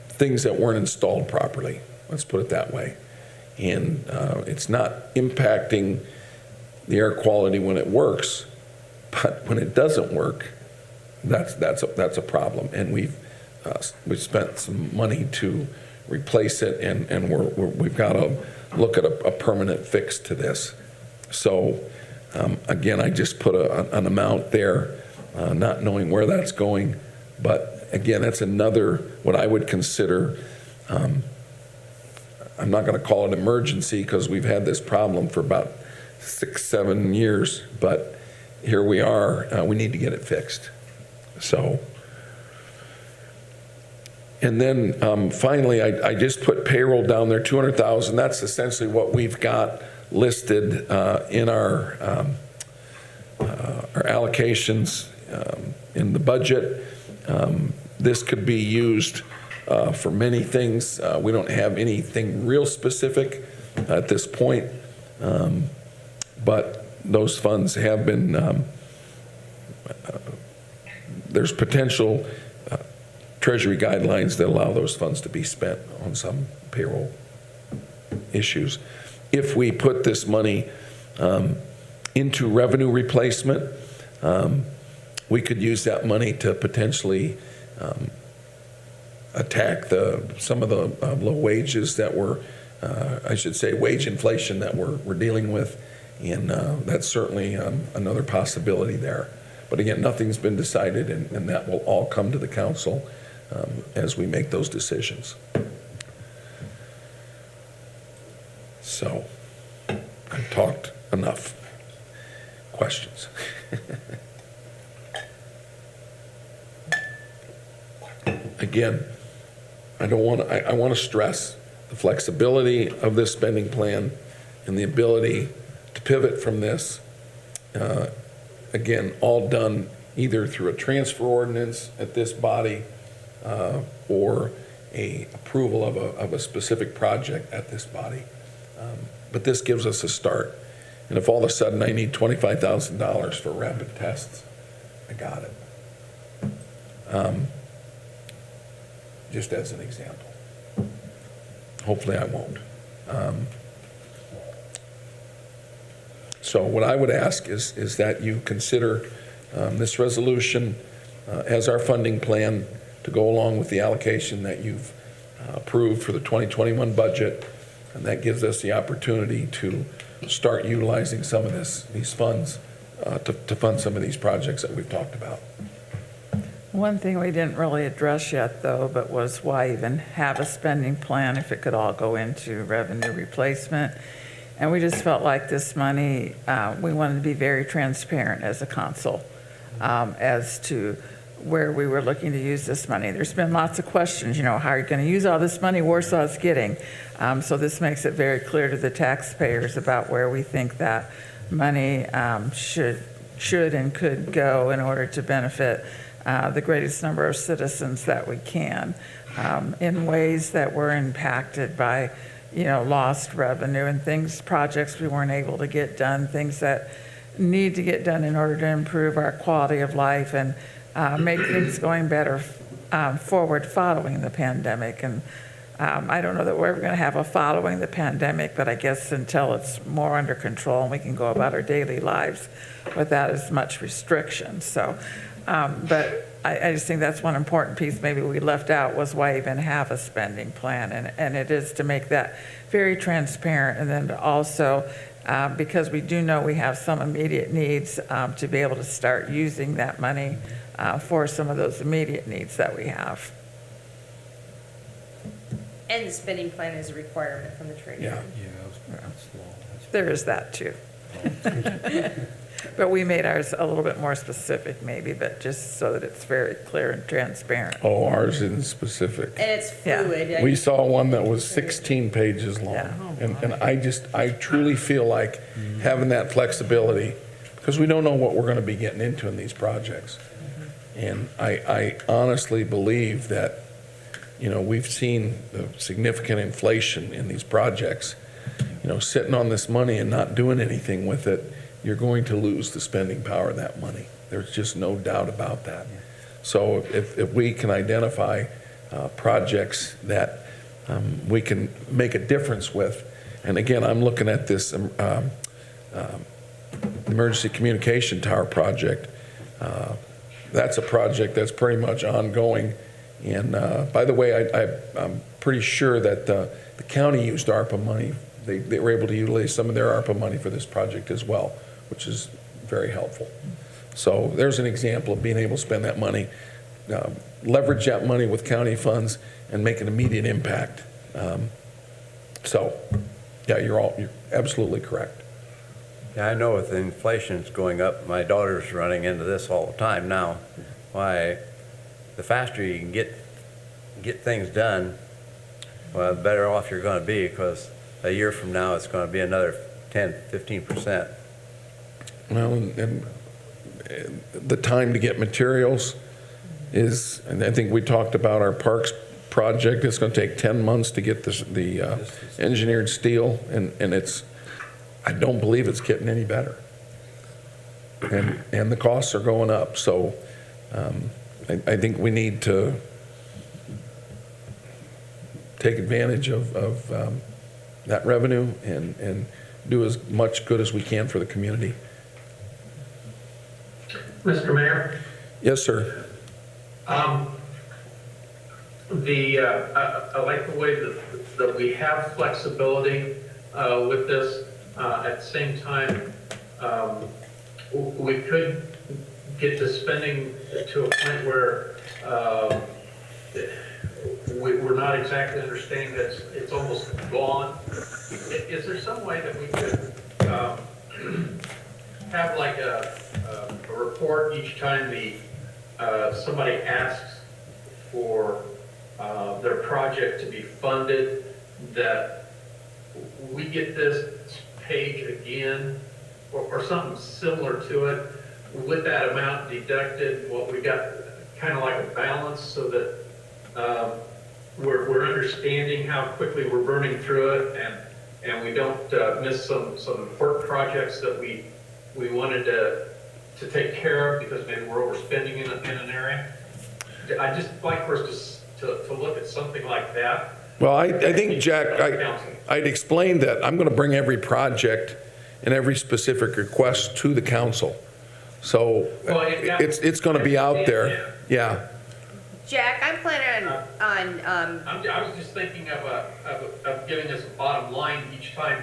things that weren't installed properly. Let's put it that way. And it's not impacting the air quality when it works, but when it doesn't work, that's a problem. And we've spent some money to replace it, and we've got to look at a permanent fix to this. So again, I just put an amount there, not knowing where that's going. But again, that's another, what I would consider, I'm not going to call it emergency because we've had this problem for about 6-7 years, but here we are, we need to get it fixed. So, and then finally, I just put payroll down there, 200,000. That's essentially what we've got listed in our allocations in the budget. This could be used for many things. We don't have anything real specific at this point, but those funds have been, there's potential Treasury guidelines that allow those funds to be spent on some payroll issues. If we put this money into revenue replacement, we could use that money to potentially attack some of the low wages that we're, I should say, wage inflation that we're dealing with, and that's certainly another possibility there. But again, nothing's been decided, and that will all come to the council as we make those decisions. So, I've talked enough. Questions? Again, I want to stress the flexibility of this spending plan and the ability to pivot from this. Again, all done either through a transfer ordinance at this body or a approval of a specific project at this body. But this gives us a start. And if all of a sudden I need $25,000 for rapid tests, I got it. Just as an example. Hopefully I won't. So what I would ask is that you consider this resolution as our funding plan to go along with the allocation that you've approved for the 2021 budget, and that gives us the opportunity to start utilizing some of these funds to fund some of these projects that we've talked about. One thing we didn't really address yet, though, but was why even have a spending plan if it could all go into revenue replacement? And we just felt like this money, we wanted to be very transparent as a council as to where we were looking to use this money. There's been lots of questions, how are you going to use all this money Warsaw's getting? So this makes it very clear to the taxpayers about where we think that money should and could go in order to benefit the greatest number of citizens that we can in ways that were impacted by lost revenue and projects we weren't able to get done, things that need to get done in order to improve our quality of life and make things going better forward following the pandemic. And I don't know that we're ever going to have a following the pandemic, but I guess until it's more under control and we can go about our daily lives without as much restriction. So, but I just think that's one important piece maybe we left out was why even have a spending plan. And it is to make that very transparent, and then to also, because we do know we have some immediate needs, to be able to start using that money for some of those immediate needs that we have. And the spending plan is a requirement from the treasurer. Yeah. There is that too. But we made ours a little bit more specific maybe, but just so that it's very clear and transparent. Oh, ours isn't specific. And it's fluid. We saw one that was 16 pages long. Yeah. And I truly feel like having that flexibility, because we don't know what we're going to be getting into in these projects. And I honestly believe that, we've seen the significant inflation in these projects. Sitting on this money and not doing anything with it, you're going to lose the spending power of that money. There's just no doubt about that. So if we can identify projects that we can make a difference with, and again, I'm looking at this emergency communication tower project. That's a project that's pretty much ongoing. And by the way, I'm pretty sure that the county used ARPA money. They were able to utilize some of their ARPA money for this project as well, which is very helpful. So there's an example of being able to spend that money, leverage that money with county funds, and make an immediate impact. So, yeah, you're absolutely correct. Yeah, I know with the inflation's going up, my daughter's running into this all the time now. Why, the faster you can get things done, well, the better off you're going to be, because a year from now it's going to be another 10, 15%. Well, and the time to get materials is, and I think we talked about our parks project. It's going to take 10 months to get the engineered steel, and I don't believe it's getting any better. And the costs are going up. So I think we need to take advantage of that revenue and do as much good as we can for the community. Mr. Mayor? Yes, sir. I like the way that we have flexibility with this. At the same time, we could get the spending to a point where we're not exactly understanding that it's almost gone. Is there some way that we could have like a report each time somebody asks for their project to be funded, that we get this page again, or something similar to it, with that amount deducted, what we got kind of like a balance, so that we're understanding how quickly we're burning through it, and we don't miss some important projects that we wanted to take care of because maybe we're overspending in an area. I'd just like for us to look at something like that. Well, I think, Jack, I'd explained that I'm going to bring every project and every specific request to the council. So it's going to be out there. Yeah. Jack, I'm planning on I was just thinking of giving us a bottom line each time,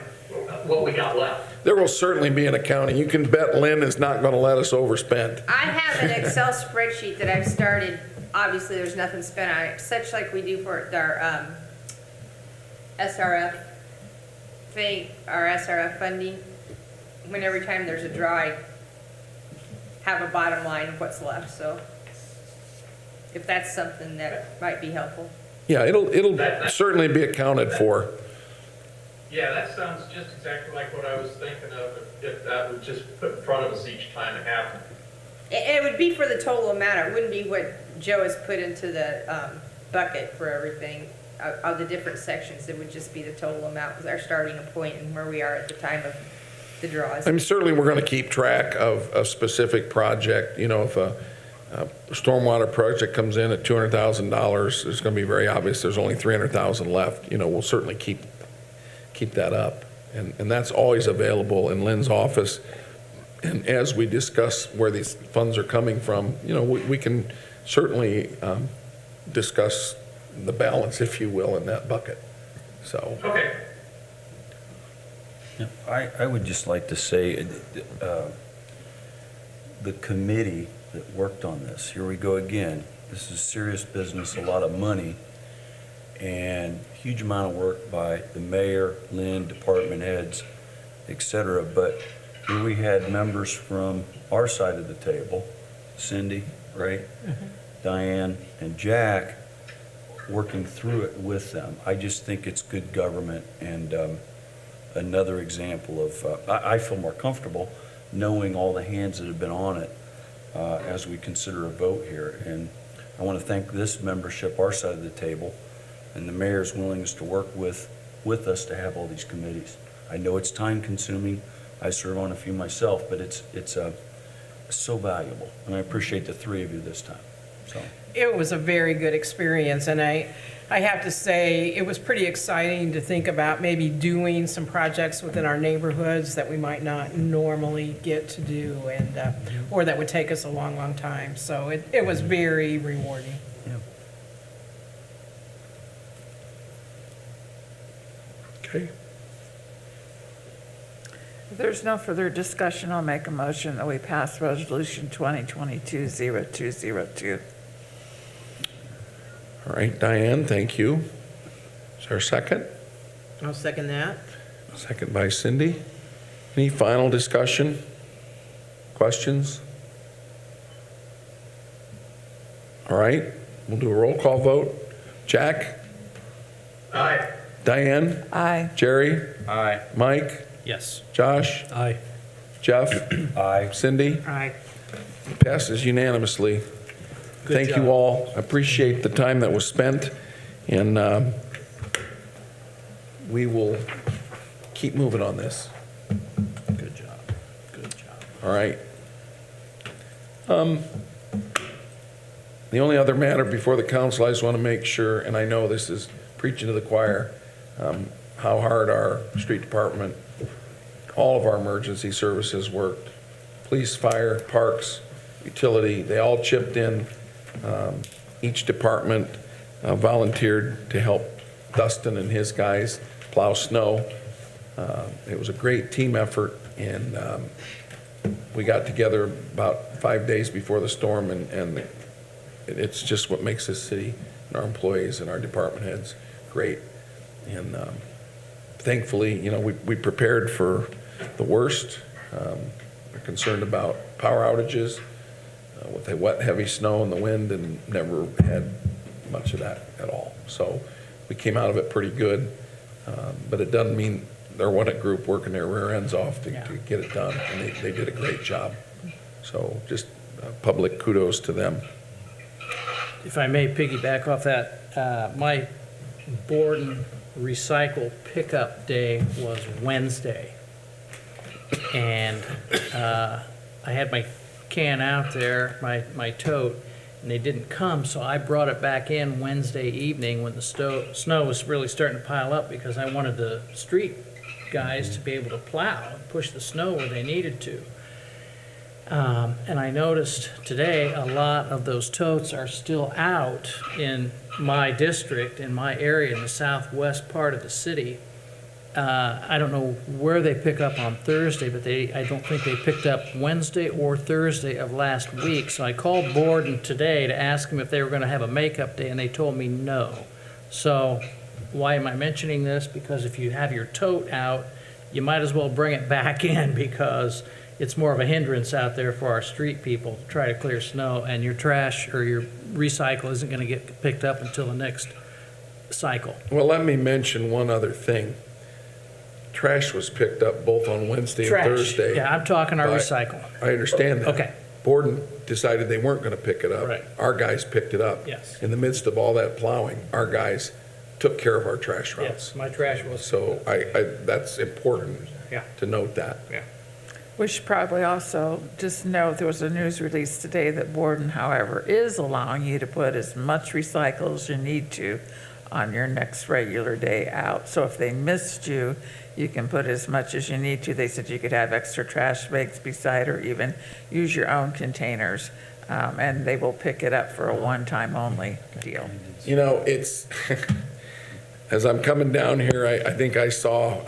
what we got left. There will certainly be an accounting. You can bet Lynn is not going to let us overspend. I have an Excel spreadsheet that I've started. Obviously, there's nothing spent on it, such like we do for our SRF thing, our SRF funding. When every time there's a draw, I have a bottom line of what's left. So, if that's something that might be helpful. Yeah, it'll certainly be accounted for. Yeah, that sounds just exactly like what I was thinking of, if that was just put in front of us each time it happened. It would be for the total amount. It wouldn't be what Joe has put into the bucket for everything of the different sections. It would just be the total amount with our starting point and where we are at the time of the draws. I mean, certainly we're going to keep track of a specific project. If a stormwater project comes in at $200,000, it's going to be very obvious there's only $300,000 left. We'll certainly keep that up. And that's always available in Lynn's office. And as we discuss where these funds are coming from, we can certainly discuss the balance, if you will, in that bucket. So. Okay. I would just like to say the committee that worked on this, here we go again. This is serious business, a lot of money, and huge amount of work by the mayor, Lynn, department heads, etc. But here we had members from our side of the table, Cindy, right? Mm-hmm. Diane and Jack, working through it with them. I just think it's good government, and another example of, I feel more comfortable knowing all the hands that have been on it as we consider a vote here. And I want to thank this membership, our side of the table, and the mayor's willingness to work with us to have all these committees. I know it's time consuming. I serve on a few myself, but it's so valuable, and I appreciate the three of you this time, so. It was a very good experience, and I have to say, it was pretty exciting to think about maybe doing some projects within our neighborhoods that we might not normally get to do, and, or that would take us a long, long time. So it was very rewarding. Okay. If there's no further discussion, I'll make a motion that we pass Resolution 2022-0202. All right, Diane, thank you. Is there a second? I'll second that. Second by Cindy. Any final discussion? Questions? All right, we'll do a roll call vote. Jack? Aye. Diane? Aye. Jerry? Aye. Mike? Yes. Josh? Aye. Jeff? Aye. Cindy? Aye. Passes unanimously. Good Thank job. you all. I appreciate the time that was spent, and we will keep moving on this. Good job. Good job. All right. The only other matter before the council, I just want to make sure, and I know this is preaching to the choir, how hard our street department, all of our emergency services worked. Police, fire, parks, utility, they all chipped in. Each department volunteered to help Dustin and his guys plow snow. It was a great team effort, and we got together about 5 days before the storm, and it's just what makes this city and our employees and our department heads great. And thankfully, you know, we prepared for the worst. We're concerned about power outages with the wet, heavy snow and the wind, and never had much of that at all. So we came out of it pretty good, but it doesn't mean there wasn't a group working their rear ends off to get it done, and they did a great job. So just public kudos to them. If I may piggyback off that, my Borden recycle pickup day was Wednesday. And I had my can out there, my tote, and they didn't come, so I brought it back in Wednesday evening when the snow was really starting to pile up, because I wanted the street guys to be able to plow and push the snow where they needed to. And I noticed today a lot of those totes are still out in my district, in my area, in the southwest part of the city. I don't know where they pick up on Thursday, but I don't think they picked up Wednesday or Thursday of last week. So I called Borden today to ask them if they were going to have a makeup day, and they told me no. So why am I mentioning this? Because if you have your tote out, you might as well bring it back in, because it's more of a hindrance out there for our street people to try to clear snow, and your trash or your recycle isn't going to get picked up until the next cycle. Well, let me mention one other thing. Trash was picked up both on Wednesday and Trash. Thursday. Yeah, I'm talking our but recycle. I understand that. Okay. Borden decided they weren't going to pick it up. Right. Our guys picked it up. Yes. In the midst of all that plowing, our guys took care of our trash routes. Yes, my trash was. So that's important Yeah. to note that. Yeah. We should probably also just note there was a news release today that Borden, however, is allowing you to put as much recycle as you need to on your next regular day out. So if they missed you, you can put as much as you need to. They said you could have extra trash bags beside, or even use your own containers, and they will pick it up for a one-time only deal. You know, it's, as I'm coming down here, I think I saw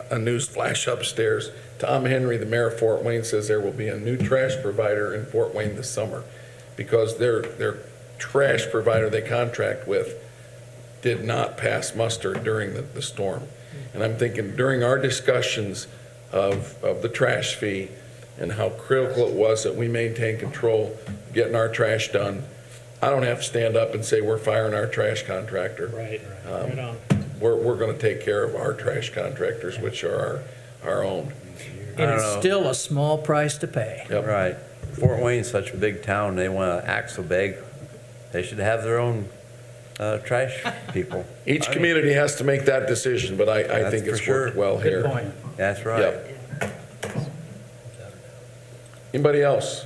a news flash upstairs. Tom Henry, the mayor of Fort Wayne, says there will be a new trash provider in Fort Wayne this summer, because their trash provider they contract with did not pass muster during the storm. And I'm thinking, during our discussions of the trash fee and how critical it was that we maintain control of getting our trash done, I don't have to stand up and say we're firing our trash contractor. Right, right on. We're going to take care of our trash contractors, which are our own. And it's I don't know. still a small price to pay. Yep. Right. Fort Wayne's such a big town, they want an axle bag. They should have their own trash people. Each community has to make that decision, but I That's think for it's sure. worked well Good here. point. That's right. Yep. Anybody else?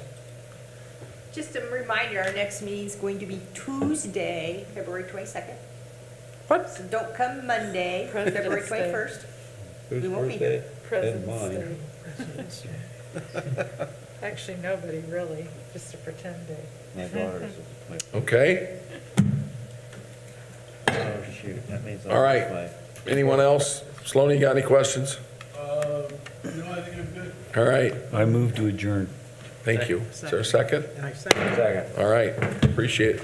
Just a reminder, our next meeting is going to be Tuesday, February 22nd. What? So don't come Monday, February President's Day. 21st. We won't be here. President's Day. Actually, nobody really, just a pretend day. My daughter's. Okay, Oh, shoot, that means. all right. Anyone else? Sloan, you got any questions? No, I think I'm good. All right, I move to adjourn. thank you. Is there a second? And I second. Second. All right, appreciate it.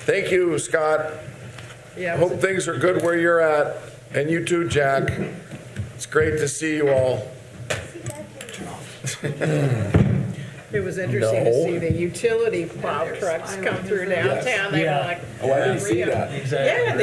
Thank you, Scott. Yeah, it was Hope things are good where you're at, and you too, Jack. It's great to see you all. It was interesting to No. see the utility plow trucks come through downtown. They were like. Oh, I didn't see that. Yeah,